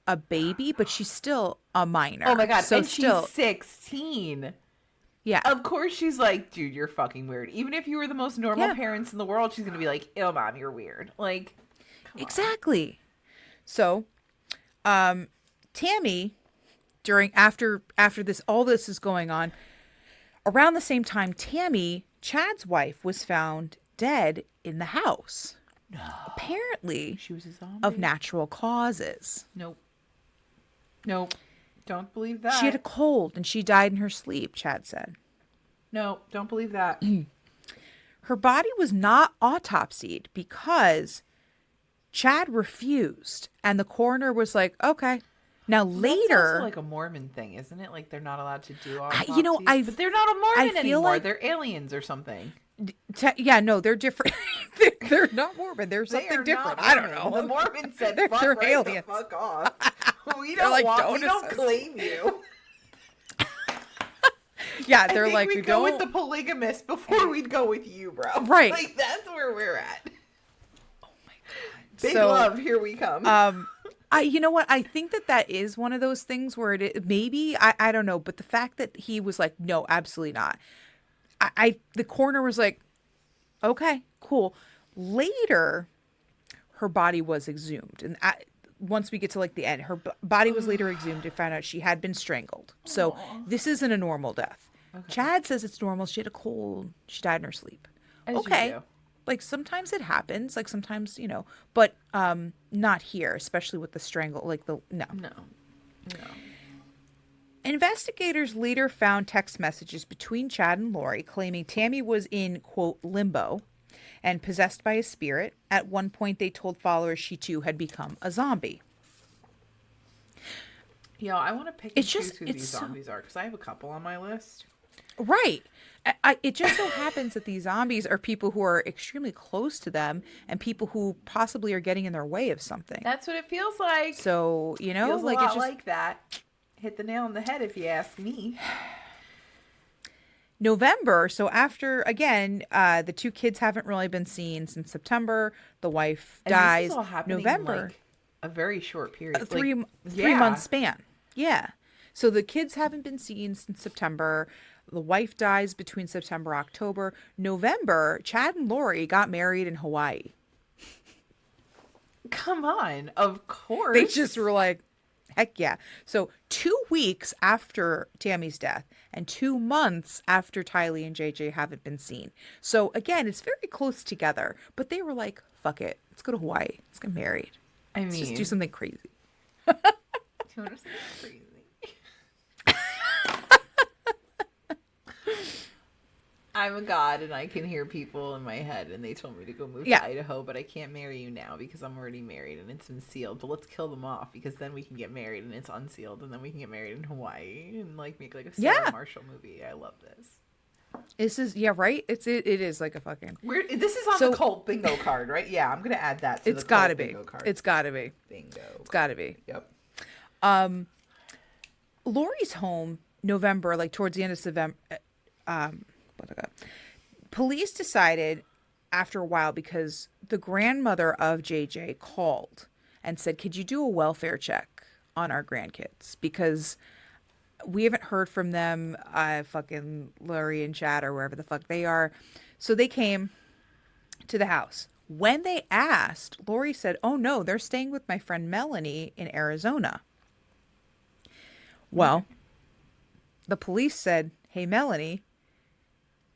a baby, but she's still a minor. Oh my god, so and she's 16. Yeah. Of course she's like, dude, you're fucking weird. Even if you were the most normal parents in the world, she's gonna be like, ew, mom, you're weird. Like, exactly. So, Tammy, after this, all this is going on, around the same time, Tammy, Chad's wife, was found dead in the house. No. Apparently, she was a zombie. Of natural causes. Nope. Don't believe that. She had a cold and she died in her sleep, Chad said. No, don't believe that. Her body was not autopsied because Chad refused, and the coroner was like, "Okay." Now later, that's also like a Mormon thing, isn't it? Like they're not allowed to do autopsies. But they're not a Mormon anymore. Like, they're aliens or something. No, they're different. they're not Mormon. They're something different. I don't know. The Mormons said, they're right aliens. The fuck off. We don't claim you. Yeah, they're like, we go with the polygamist before we'd go with you, bro. Right. Like, that's where we're at. Oh my god. Big love, here we come. You know what? I think that is one of those things where maybe, I don't know, but the fact that he was like, no, absolutely not. The coroner was like, okay, cool. Later, her body was exhumed. And once we get to like the end, her body was later exhumed to find out she had been strangled. So this isn't a normal death. Okay. Chad says it's normal. She had a cold. She died in her sleep. As okay. You do. Like sometimes it happens. Like sometimes, but not here, especially with the strangle. Like no. Investigators later found text messages between Chad and Lori claiming Tammy was in, quote, limbo and possessed by a spirit. At one point, they told followers she too had become a zombie. Yo, I want to pick and choose who these zombies are because I have a couple on my list. Right. It just so happens that these zombies are people who are extremely close to them and people who possibly are getting in their way of something. That's what it feels like. So, feels like a lot like that. Hit the nail on the head if you ask me. November. So after, again, the two kids haven't really been seen since September. The wife dies. This is all happening November. like a very short period. A 3-month span. Yeah. So the kids haven't been seen since September. The wife dies between September, October. November, Chad and Lori got married in Hawaii. Come on. Of course. They just were like, heck yeah. So 2 weeks after Tammy's death and 2 months after Tylee and JJ haven't been seen. So again, it's very close together. But they were like, fuck it. Let's go to Hawaii. Let's get married. Let's just do something crazy. Do you want to say crazy? I'm a god and I can hear people in my head and they told me to go move to Idaho, but I can't marry you now because I'm already married and it's been sealed. But let's kill them off because then we can get married and it's unsealed and then we can get married in Hawaii and like make like a Sarah Marshall movie. I love this. This is right. It is like a fucking. This is on the cult bingo card, right? Yeah, I'm gonna add that. To it's gotta be. It's gotta be. Bingo. It's gotta be. Yep. Lori's home, November, like towards the end of November. Police decided after a while because the grandmother of JJ called and said, "Could you do a welfare check on our grandkids because we haven't heard from them, fucking Lori and Chad or wherever the fuck they are." So they came to the house. When they asked, Lori said, "Oh no, they're staying with my friend Melanie in Arizona." Well, the police said, "Hey, Melanie,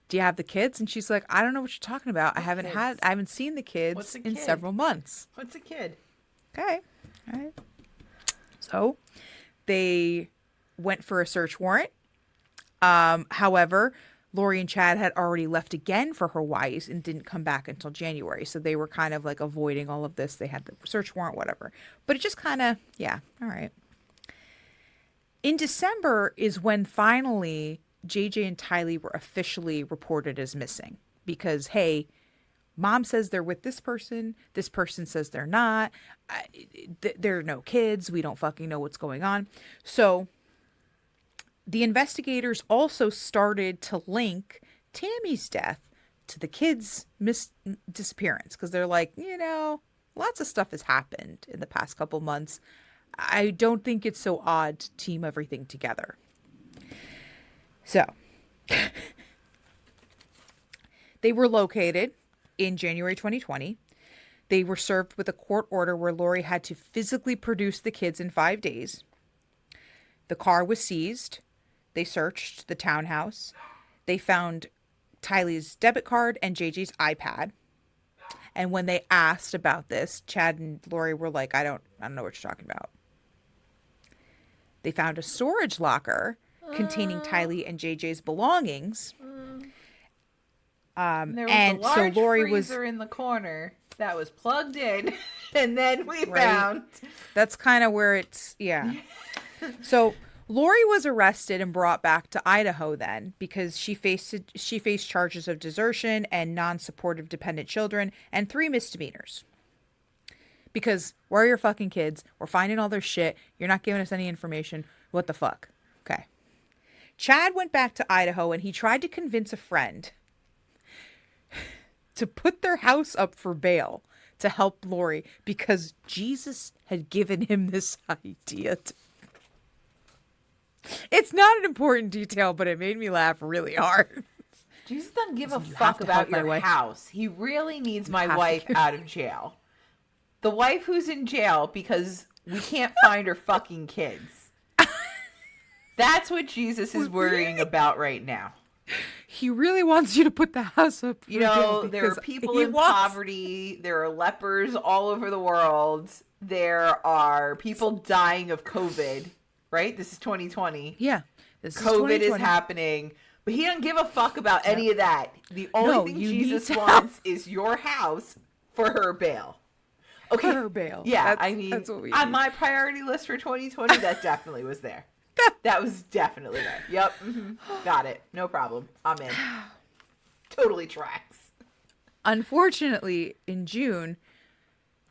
do you have the kids?" And she's like, "I don't know what you're talking about. I haven't seen the kids in several months." What's a kid? Okay. All right. So they went for a search warrant. However, Lori and Chad had already left again for Hawaii and didn't come back until January. So they were kind of like avoiding all of this. They had the search warrant, whatever. But it just kind of, all right. In December is when finally JJ and Tylee were officially reported as missing because, hey, mom says they're with this person says they're not. There are no kids. We don't fucking know what's going on. So the investigators also started to link Tammy's death to the kids' disappearance because they're like, lots of stuff has happened in the past couple months. I don't think it's so odd to team everything together. So they were located in January 2020. They were served with a court order where Lori had to physically produce the kids in 5 days. The car was seized. They searched the townhouse. They found Tylee's debit card and JJ's iPad. And when they asked about this, Chad and Lori were like, I don't know what you're talking about. They found a storage locker containing Tylee and JJ's belongings. There was a large freezer in the corner that was plugged in, and then we found. That's kind of where it's So Lori was arrested and brought back to Idaho then because she faced charges of desertion and non-supportive dependent children and 3 misdemeanors. Because where are your fucking kids? We're finding all their shit. You're not giving us any information. What the fuck? Okay. Chad went back to Idaho and he tried to convince a friend to put their house up for bail to help Lori because Jesus had given him this idea. It's not an important detail, but it made me laugh really hard. Jesus doesn't give a fuck about your house. He really needs my wife out of jail. The wife who's in jail because we can't find her fucking kids. That's what Jesus is worrying about right now. He really wants you to put the house up. There are people in poverty. There are lepers all over the world. There are people dying of COVID, right? This is 2020. Yeah. COVID is happening. But he doesn't give a fuck about any of that. The only thing Jesus wants is your house for her bail. Okay. For her bail. Yeah, that's what we on my priority list for 2020, that definitely was there. That was definitely there. Yep. Mm-hmm. Got it. No problem. I'm in. Totally tracks. Unfortunately, in June,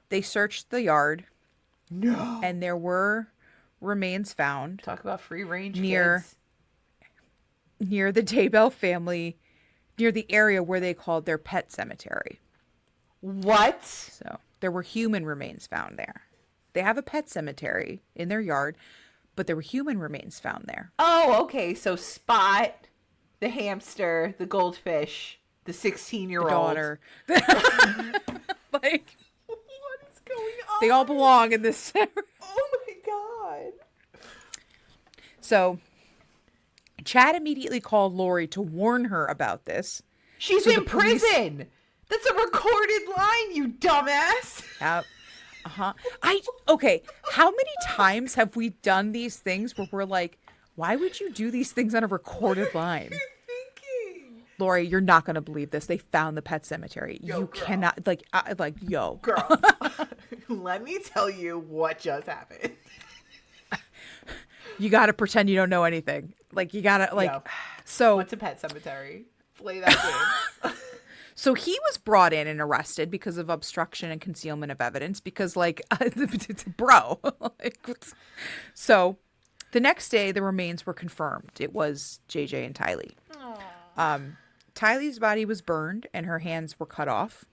they searched the yard. No. And there were remains found. Talk about free range near the Daybell family, near the area where they called their pet cemetery. What? So there were human remains found there. they have a pet cemetery in their yard, but there were human remains found there. Oh, okay. So Spot, the hamster, the goldfish, the 16-year-old daughter. Like, what is going on? They all belong in this. Oh my God. So Chad immediately called Lori to warn her about this. She's in prison. That's a recorded line, you dumbass. Yep. Okay. How many times have we done these things where we're like, why would you do these things on a recorded line? Lori, you're not going to believe this. They found the pet cemetery. You cannot, yo. Girl, let me tell you what just happened. You got to pretend you don't know anything. Like, you got to, like, Yo. So. What's a pet cemetery? Play that game. So he was brought in and arrested because of obstruction and concealment of evidence because, like, bro. So the next day, the remains were confirmed. It was JJ and Tylee. Tylee's body was burned and her hands were cut off.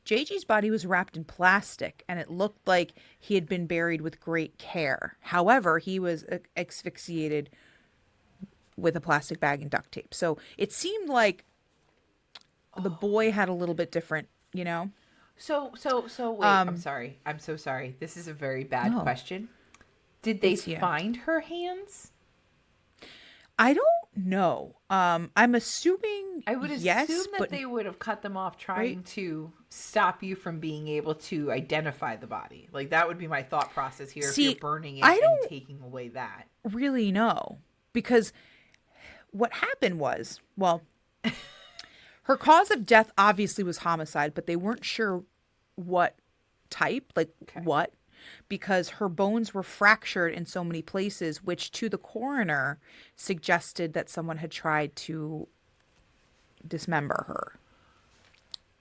JJ's body was wrapped in plastic and it looked like he had been buried with great care. However, he was asphyxiated with a plastic bag and duct tape. So it seemed like the boy had a little bit different, you know? So wait, I'm sorry. I'm so sorry. This is a very bad question. Did they find her hands? I don't know. I'm assuming I would assume that they would have cut them off trying to stop you from being able to identify the body. Like, that would be my thought process here. If you're burning it and taking away that. Really know. Because what happened was, well, her cause of death obviously was homicide, but they weren't sure what type, what, because her bones were fractured in so many places, which to the coroner suggested that someone had tried to dismember her.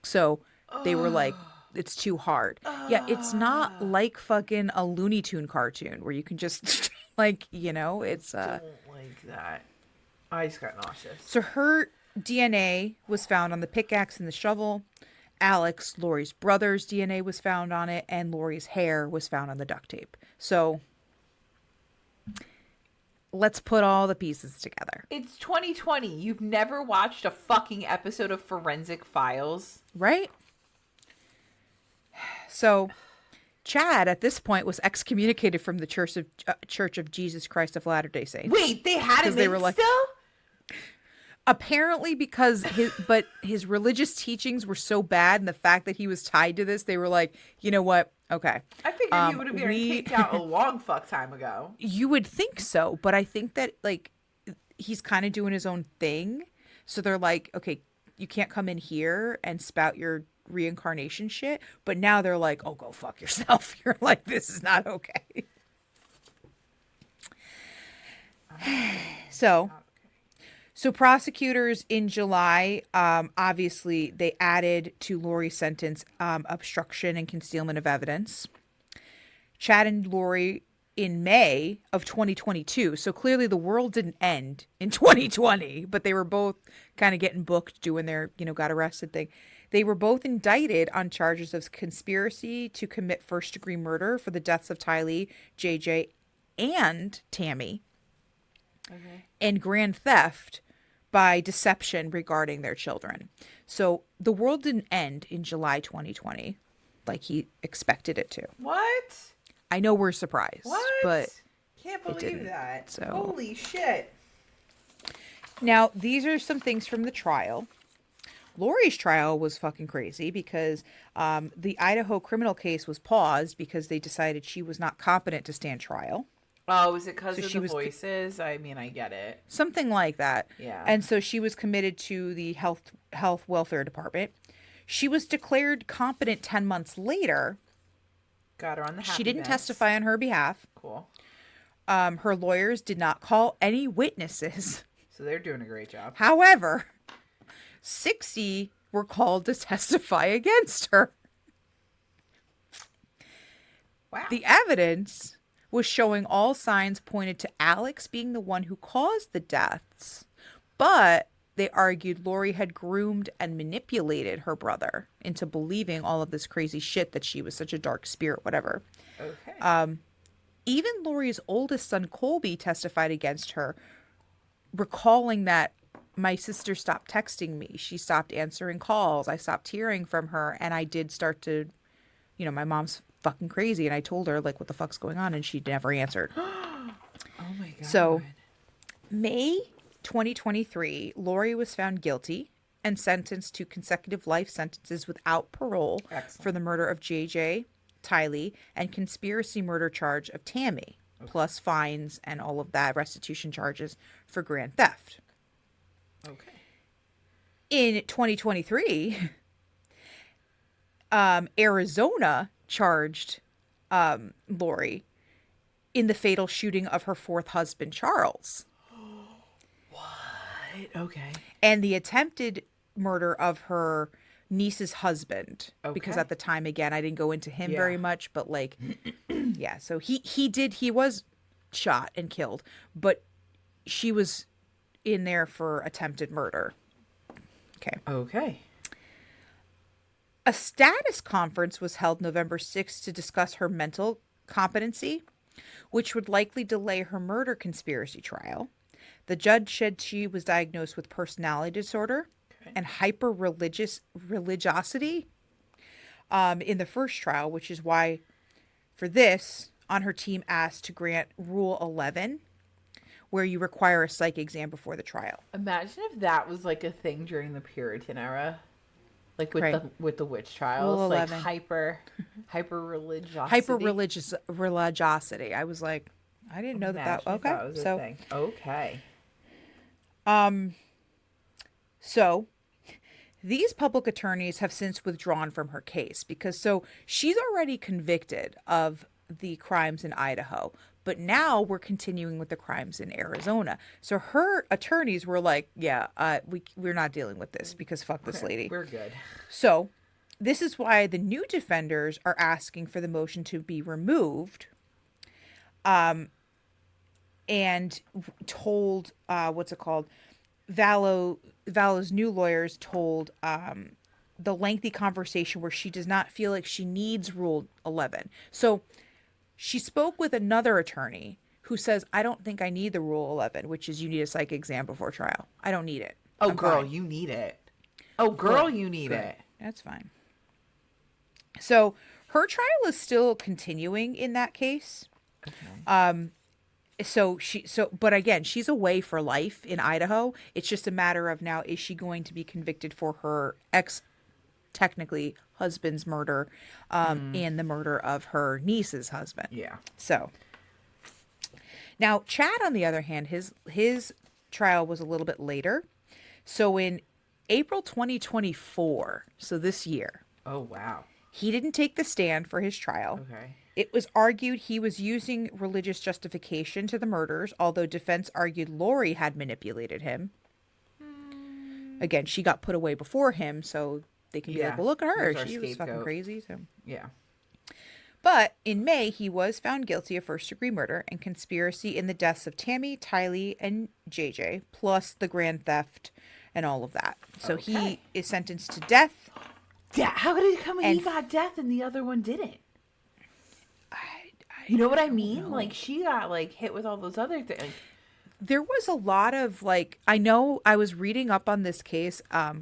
So they were like, it's too hard. Yeah, it's not like fucking a Looney Tune cartoon where you can just, like, you know, it's... I don't like that. I just got nauseous. So her DNA was found on the pickaxe and the shovel. Alex, Lori's brother's DNA was found on it, and Lori's hair was found on the duct tape. So let's put all the pieces together. It's 2020. You've never watched a fucking episode of Forensic Files? Right? So Chad, at this point, was excommunicated from the Church of Jesus Christ of Latter-day Saints. Wait, they had him in still? Apparently, because his religious teachings were so bad, and the fact that he was tied to this, they were like, you know what? Okay. I figured he would have been kicked out a long fuck time ago. You would think so, but I think that, like, he's kind of doing his own thing. So they're like, okay, you can't come in here and spout your reincarnation shit. But now they're like, oh, go fuck yourself. You're like, this is not okay. So prosecutors in July, obviously, they added to Lori's sentence obstruction and concealment of evidence. Chad and Lori in May of 2022. So clearly the world didn't end in 2020, but they were both kind of getting booked doing their, got arrested thing. They were both indicted on charges of conspiracy to commit first-degree murder for the deaths of Tylee, JJ, and Tammy. Okay. And grand theft by deception regarding their children. So the world didn't end in July 2020 like he expected it to. What? I know we're surprised. What? But can't believe that. So holy shit. Now, these are some things from the trial. Lori's trial was fucking crazy because the Idaho criminal case was paused because they decided she was not competent to stand trial. Oh, is it because of the voices? I mean, I get it. Something like that. Yeah. And so she was committed to the health welfare department. She was declared competent 10 months later. Got her on the happy She didn't meds. testify on her behalf. Cool. Her lawyers did not call any witnesses. So they're doing a great job. However, 60 were called to testify against her. Wow. The evidence was showing all signs pointed to Alex being the one who caused the deaths, but they argued Lori had groomed and manipulated her brother into believing all of this crazy shit that she was such a dark spirit, whatever. Okay. Even Lori's oldest son, Colby, testified against her, recalling that my sister stopped texting me. She stopped answering calls. I stopped hearing from her. And I did start to, my mom's fucking crazy. And I told her, like, what the fuck's going on? And she never answered. Oh, my God. So, May 2023, Lori was found guilty and sentenced to consecutive life sentences without parole for the murder of JJ, Tylee, and conspiracy murder charge of Tammy, plus fines and all of that restitution charges for grand theft. Okay. In 2023, Arizona charged Lori in the fatal shooting of her fourth husband, Charles. What? Okay. And the attempted murder of her niece's husband. Okay. Because at the time, again, I didn't go into him very much, but like, yeah. So he was shot and killed, but she was in there for attempted murder. Okay. A status conference was held November 6th to discuss her mental competency, which would likely delay her murder conspiracy trial. The judge said she was diagnosed with personality disorder and religiosity in the first trial, which is why for this, on her team asked to grant Rule 11, where you require a psych exam before the trial. Imagine if that was like a thing during the Puritan era, like with the witch trials, like hyper religiosity. I was like, I didn't know that. Okay, that was a thing. Okay. So these public attorneys have since withdrawn from her case because she's already convicted of the crimes in Idaho, but now we're continuing with the crimes in Arizona. So her attorneys were like, we're not dealing with this because fuck this lady. We're good. So this is why the new defenders are asking for the motion to be removed. And told, Vallo's new lawyers told the lengthy conversation where she does not feel like she needs Rule 11. So she spoke with another attorney who says, I don't think I need the Rule 11, which is you need a psych exam before trial. I don't need it. Oh, girl, fine. You need it. Oh, girl, you need it. That's fine. So her trial is still continuing in that case. Okay. But again, she's away for life in Idaho. It's just a matter of now, is she going to be convicted for her technically husband's murder, and the murder of her niece's husband. Yeah. So now Chad, on the other hand, his trial was a little bit later. So in April 2024, so this year. Oh, wow. He didn't take the stand for his trial. Okay. It was argued he was using religious justification to the murders, although defense argued Lori had manipulated him. Again, she got put away before him, so they can be like, well, look at her. She was fucking crazy. So. Yeah. But in May, he was found guilty of first-degree murder and conspiracy in the deaths of Tammy, Tylee, and JJ, plus the grand theft and all of that. So he is sentenced to death. Yeah, how did it come when he got death and the other one didn't? You know what I mean? Like, she got, like, hit with all those other things. There was a lot of, like, I know I was reading up on this case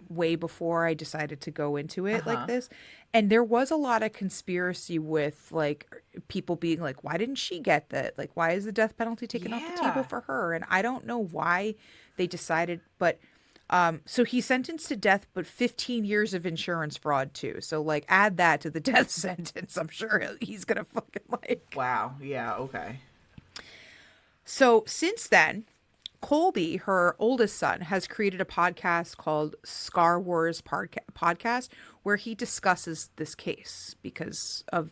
way before I decided to go into it like this. And there was a lot of conspiracy with, like, people being like, why didn't she get that? Like, why is the death penalty taken off the table for her? And I don't know why they decided, but... so he's sentenced to death, but 15 years of insurance fraud too. So like add that to the death sentence. I'm sure he's going to fucking like. Wow. Yeah. Okay. So since then, Colby, her oldest son, has created a podcast called Scar Wars Podcast, where he discusses this case because of,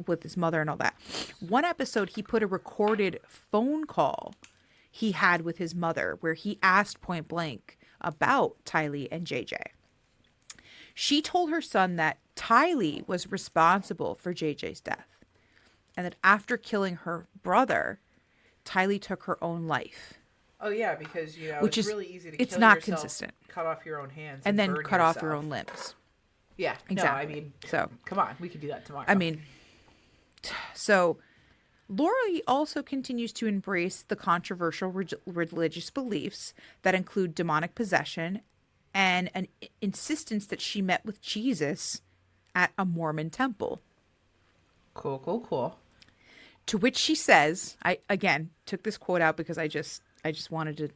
with his mother and all that. One episode, he put a recorded phone call he had with his mother where he asked point blank about Tylee and JJ. She told her son that Tylee was responsible for JJ's death and that after killing her brother, Tylee took her own life. Oh yeah, because which it's is really easy to it's kill not yourself, consistent, cut off your own hands, and then burn cut yourself. off your own limbs. Yeah, exactly. No, I mean, so come on, we could do that tomorrow. I mean, so Lori also continues to embrace the controversial religious beliefs that include demonic possession and an insistence that she met with Jesus at a Mormon temple. Cool. To which she says, I again took this quote out because I just wanted to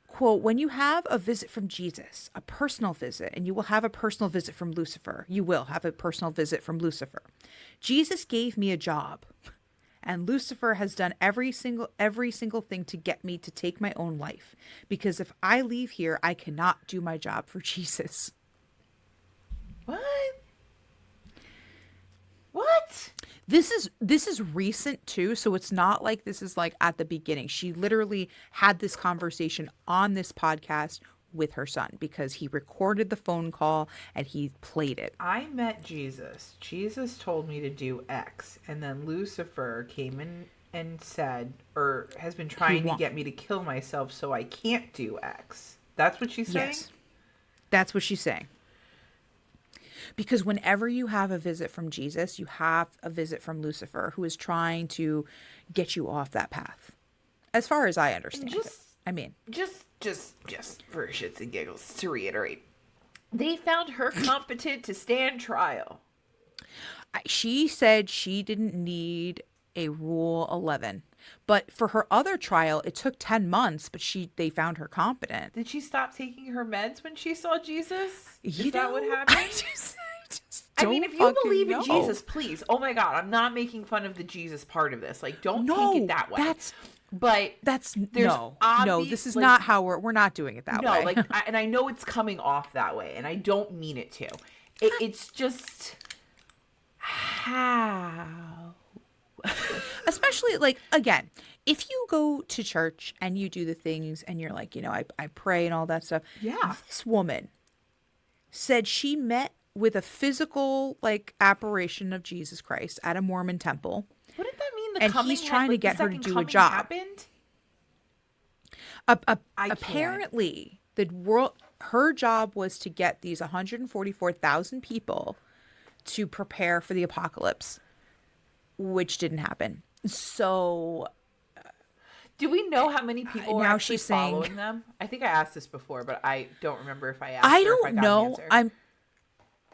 quote, "When you have a visit from Jesus, a personal visit, and you will have a personal visit from Lucifer. You will have a personal visit from Lucifer. Jesus gave me a job, and Lucifer has done every single thing to get me to take my own life, because if I leave here, I cannot do my job for Jesus." What? This is recent too, so it's not like this is like at the beginning. She literally had this conversation on this podcast with her son because he recorded the phone call and he played it. I met Jesus. Jesus told me to do X, and then Lucifer came in and said, or has been trying to get me to kill myself so I can't do X. That's what she's saying? Yes. That's what she's saying. Because whenever you have a visit from Jesus, you have a visit from Lucifer, who is trying to get you off that path. As far as I understand it. I mean, just for shits and giggles, to reiterate, they found her competent to stand trial. She said she didn't need a Rule 11. But for her other trial, it took 10 months, but they found her competent. Did she stop taking her meds when she saw Jesus? Is that what happened? I mean, if you believe in Jesus, please. Oh my God, I'm not making fun of the Jesus part of this. Like, don't take it that way. No, this is not how we're not doing it that way. No, and I know it's coming off that way, and I don't mean it to. It's just how. Especially, like, again, if you go to church and you do the things and you're like, I pray and all that stuff. Yeah. This woman said she met with a physical, like, apparition of Jesus Christ at a Mormon temple. What did that mean? And he's trying to get her to do a job. Happened? Apparently, her job was to get these 144,000 people to prepare for the apocalypse, which didn't happen. So, do we know how many people are actually following them? I think I asked this before, but I don't remember if I asked. I don't know.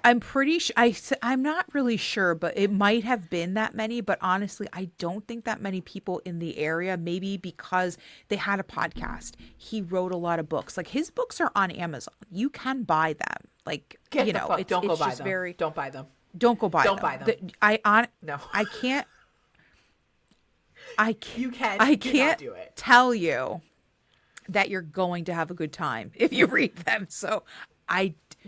I'm pretty sure. I'm not really sure, but it might have been that many. But honestly, I don't think that many people in the area. Maybe because they had a podcast. He wrote a lot of books. Like, his books are on Amazon. You can buy them. Like, don't go buy them. Don't buy them. Don't go buy them. Don't buy them. No. I can't. You can. I can't do it. Tell you that you're going to have a good time if you read them. So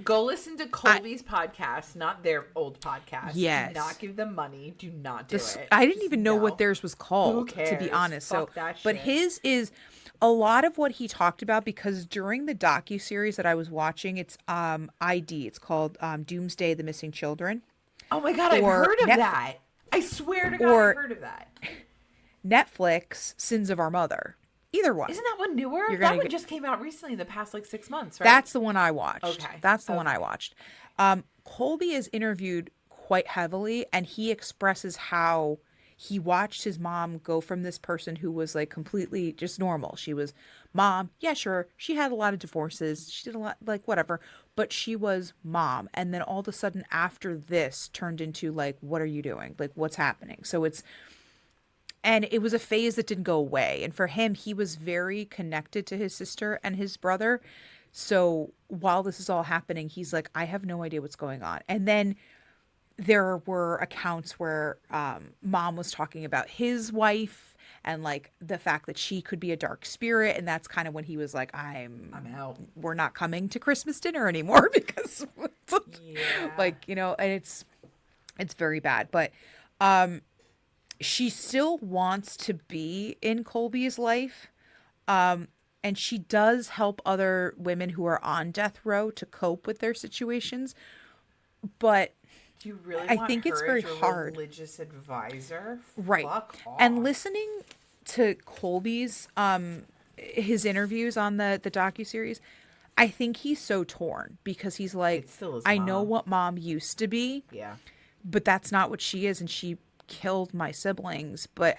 go listen to Colby's podcast, not their old podcast. Yes. Do not give them money. Do not do it. I didn't even know what theirs was called. Who cares? To be honest. Fuck that shit. But his is a lot of what he talked about, because during the docuseries that I was watching, it's ID. It's called Doomsday: The Missing Children. Oh my God, I've heard of that. I swear to God, I've heard of that. Netflix, Sins of Our Mother. Either one. Isn't that one newer? That one just came out recently in the past 6 months, right? That's the one I watched. Okay. That's the one I watched. Colby is interviewed quite heavily, and he expresses how he watched his mom go from this person who was like completely just normal. She was mom. Yeah, sure. She had a lot of divorces. She did a lot, like, whatever, but she was mom. And then all of a sudden after this turned into like, what are you doing? Like, what's happening? And it was a phase that didn't go away. And for him, he was very connected to his sister and his brother. So while this is all happening, he's like, I have no idea what's going on. And then there were accounts where mom was talking about his wife and like the fact that she could be a dark spirit. And that's kind of when he was like, I'm out. We're not coming to Christmas dinner anymore because like, and it's very bad. But she still wants to be in Colby's life. And she does help other women who are on death row to cope with their situations. But do you really I think it's very hard. Religious advisor? Right. Fuck off. And listening to Colby's his interviews on the docuseries, I think he's so torn because he's like, I know what mom used to be. Yeah. But that's not what she is, and she killed my siblings. But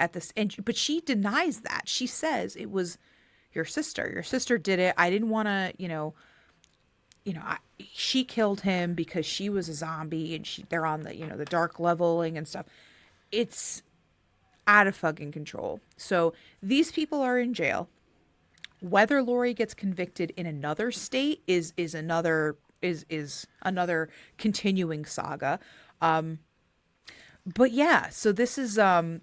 but she denies that. She says it was your sister. Your sister did it. I didn't want to, she killed him because she was a zombie, and they're on the, the dark leveling and stuff. It's out of fucking control. So these people are in jail. Whether Lori gets convicted in another state is another continuing saga. But yeah, so this is I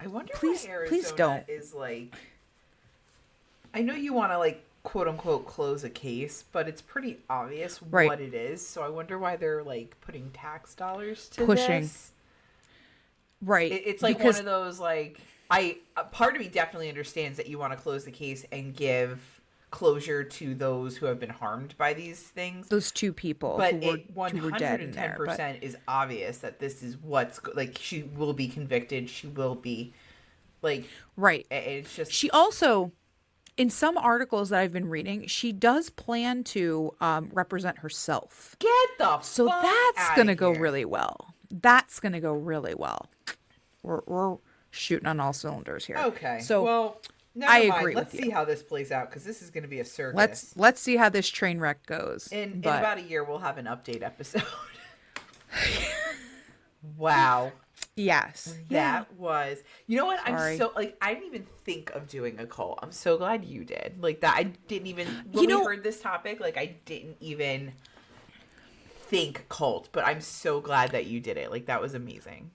wonder please, why Arizona please don't. is like, I know you want to like quote unquote close a case, but it's pretty obvious what it is. So I wonder why they're like putting tax dollars to this. Right. It's like one of those like, part of me definitely understands that you want to close the case and give closure to those who have been harmed by these things. Those two people, but who were dead in there. 110% is obvious that this is what's like. She will be convicted. She will be like It's just she also, in some articles that I've been reading, she does plan to represent herself. Get the so fuck that's gonna go here. really well. That's gonna go really well. We're shooting on all cylinders here. Okay. So well, I agree. Let's see how this plays out because this is going to be a circus. Let's see how this train wreck goes. In about a year, we'll have an update episode. Wow. Yes. That was. You know what? Sorry. I'm so like I didn't even think of doing a cult. I'm so glad you did. Like that. I didn't even when we heard this topic. Like I didn't even think cult. But I'm so glad that you did it. Like that was amazing.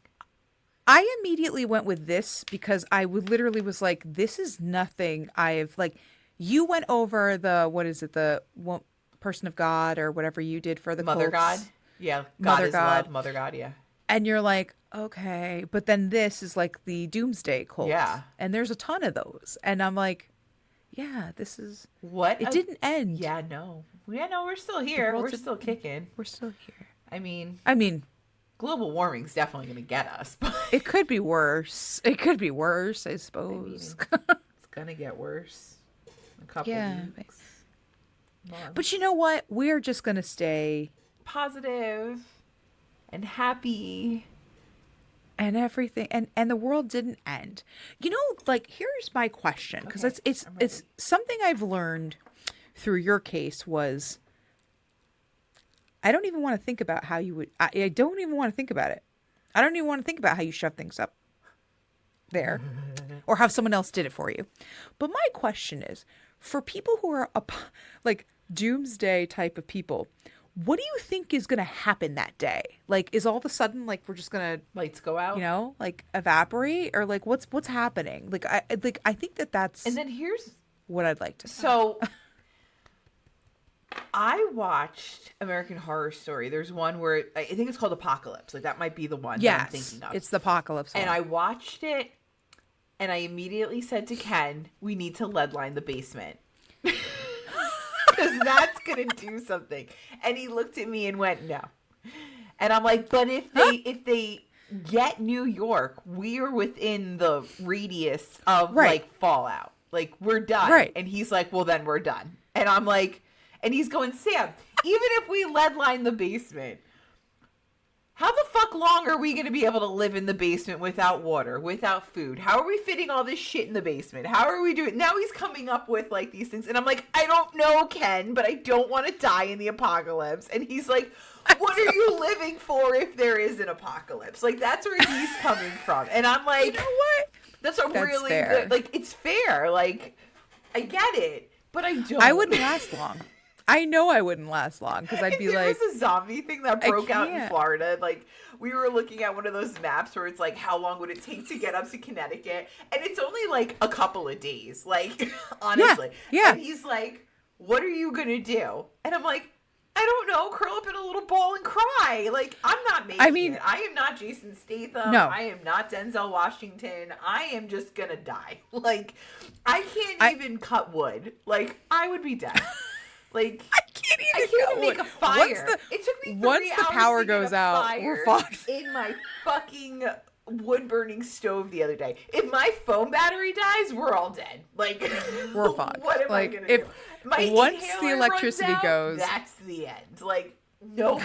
I immediately went with this because I literally was like, this is nothing I've like, you went over the person of God or whatever you did for the Mother cults. God. Yeah. Mother is God. Love, Mother God. Yeah. And you're like, okay. But then this is like the doomsday cult. Yeah. And there's a ton of those. And I'm like, yeah, this is what? It didn't end. Yeah, no. Yeah, no, we're still here. We're still kicking. We're still here. I mean, global warming's definitely going to get us. But it could be worse. It could be worse, I suppose. I mean, it's going to get worse. A couple weeks. But you know what? We're just going to stay positive and happy. And everything. And the world didn't end. You know, like, here's my question. Because it's something I've learned through your case was... I don't even want to think about how you would... I don't even want to think about it. I don't even want to think about how you shove things up there. Or how someone else did it for you. But my question is, for people who are like doomsday type of people, what do you think is going to happen that day? Like, is all of a sudden, like, we're just going to... lights go out? You know, like, evaporate? Or, like, what's happening? Like, I think that's... And then here's... what I'd like to know. So... I watched American Horror Story. There's one where I think it's called Apocalypse. Like that might be the one that I'm thinking of. It's the Apocalypse one. And I watched it and I immediately said to Ken, we need to lead line the basement. Because that's going to do something. And he looked at me and went, no. And I'm like, but if they get New York, we are within the radius of like fallout. Like we're done. Right. And he's like, well then we're done. And I'm like, and he's going, Sam, even if we lead line the basement, how the fuck long are we going to be able to live in the basement without water, without food? How are we fitting all this shit in the basement? How are we doing? Now he's coming up with like these things. And I'm like, I don't know, Ken, but I don't want to die in the apocalypse. And he's like, what are you living for if there is an apocalypse? Like, that's where he's coming from. And I'm like, you know what? That's really fair. Good, like, it's fair. Like, I get it, but I don't. I wouldn't last long. I know I wouldn't last long because I'd be like... There was a zombie thing that broke out in Florida. Like, we were looking at one of those maps where it's like, how long would it take to get up to Connecticut? And it's only like a couple of days. Like, honestly. Yeah. And he's like, what are you going to do? And I'm like, I don't know. Curl up in a little ball and cry. Like, I'm not making it. I am not Jason Statham. No. I am not Denzel Washington. I am just going to die. Like, I can't even cut wood. Like, I would be dead. Like I can't even make a fire. It took me 3 hours once the power to goes get a out, fire we're fucked. in my fucking wood-burning stove the other day. If my phone battery dies, we're all dead. Like, we're fucked. What am I going to do? Once the electricity goes, that's the end. Like, nope.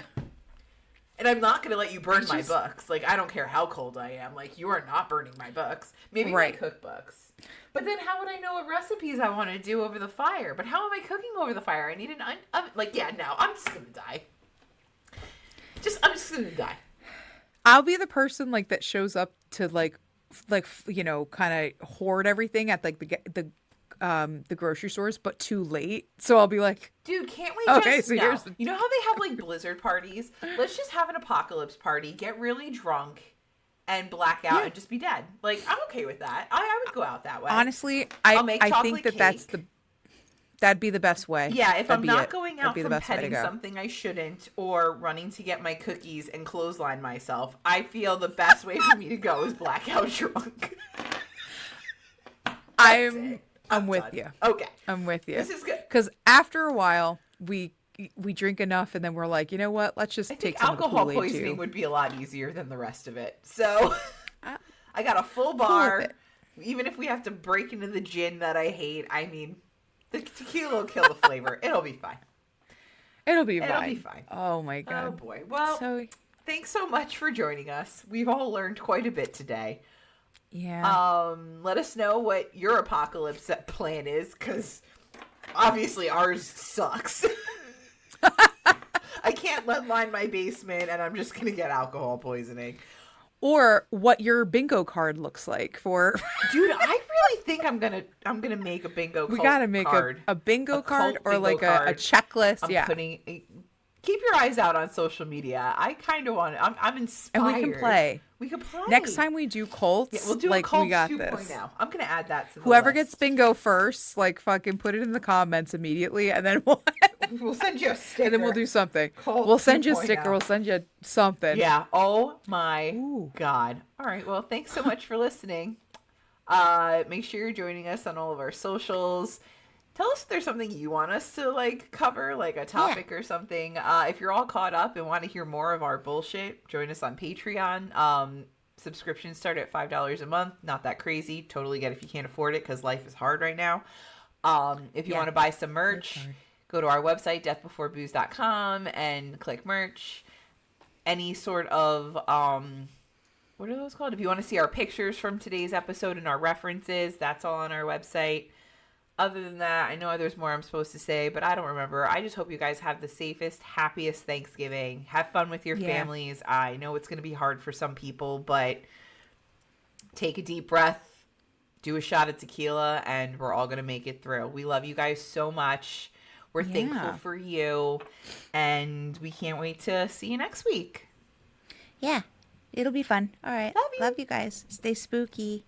And I'm not going to let you burn my books. Like, I don't care how cold I am. Like, you are not burning my books. Maybe my cookbooks. But then how would I know what recipes I want to do over the fire? But how am I cooking over the fire? I need an oven. Like, yeah, no, I'm just going to die. I'm just going to die. I'll be the person, like, that shows up to, like you know, kind of hoard everything at, like, the grocery stores, but too late. So I'll be like, dude, can't we here's you know how they have, like, blizzard parties? Let's just have an apocalypse party, get really drunk, and black out and just be dead. Like, I'm okay with that. I would go out that way. Honestly, I think that'd be the best way. Yeah, if I'm not going out from petting something I shouldn't or running to get my cookies and clothesline myself, I feel the best way for me to go is blackout drunk. I'm with you. Okay. I'm with you. This is good. Because after a while, we drink enough and then we're like, you know what? Let's just take some alcohol poisoning would be a lot easier than the rest of it. So I got a full bar. Even if we have to break into the gin that I hate, I mean, the tequila will kill the flavor. It'll be fine. It'll be fine. Oh my God. Oh boy. Well, thanks so much for joining us. We've all learned quite a bit today. Yeah. Let us know what your apocalypse plan is, because obviously ours sucks. I can't line my basement, and I'm just gonna get alcohol poisoning. Or what your bingo card looks like for. Dude, I really think I'm gonna make a bingo. We gotta make a bingo card or like a checklist. Keep your eyes out on social media. I kind of want to. I'm inspired. And we can play. We can play. Next time we do cults, we'll do a cult 2.0. This. I'm going to add that to the Whoever list. gets bingo first, like, fucking put it in the comments immediately, and then we'll send you a sticker. And then we'll do something. Cult we'll send you a sticker. We'll send you something. Yeah. Oh, my God. All right. Well, thanks so much for listening. Make sure you're joining us on all of our socials. Tell us if there's something you want us to, like, cover, like a topic or something. If you're all caught up and want to hear more of our bullshit, join us on Patreon. Subscriptions start at $5 a month. Not that crazy. Totally get it if you can't afford it, because life is hard right now. If you want to buy some merch, go to our website, deathbeforebooze.com, and click merch. Any sort of, what are those called? If you want to see our pictures from today's episode and our references, that's all on our website. Other than that, I know there's more I'm supposed to say, but I don't remember. I just hope you guys have the safest, happiest Thanksgiving. Have fun with your families. I know it's going to be hard for some people, but take a deep breath, do a shot of tequila, and we're all going to make it through. We love you guys so much. We're thankful for you, and we can't wait to see you next week. Yeah, it'll be fun. All right. Love you guys. Stay spooky.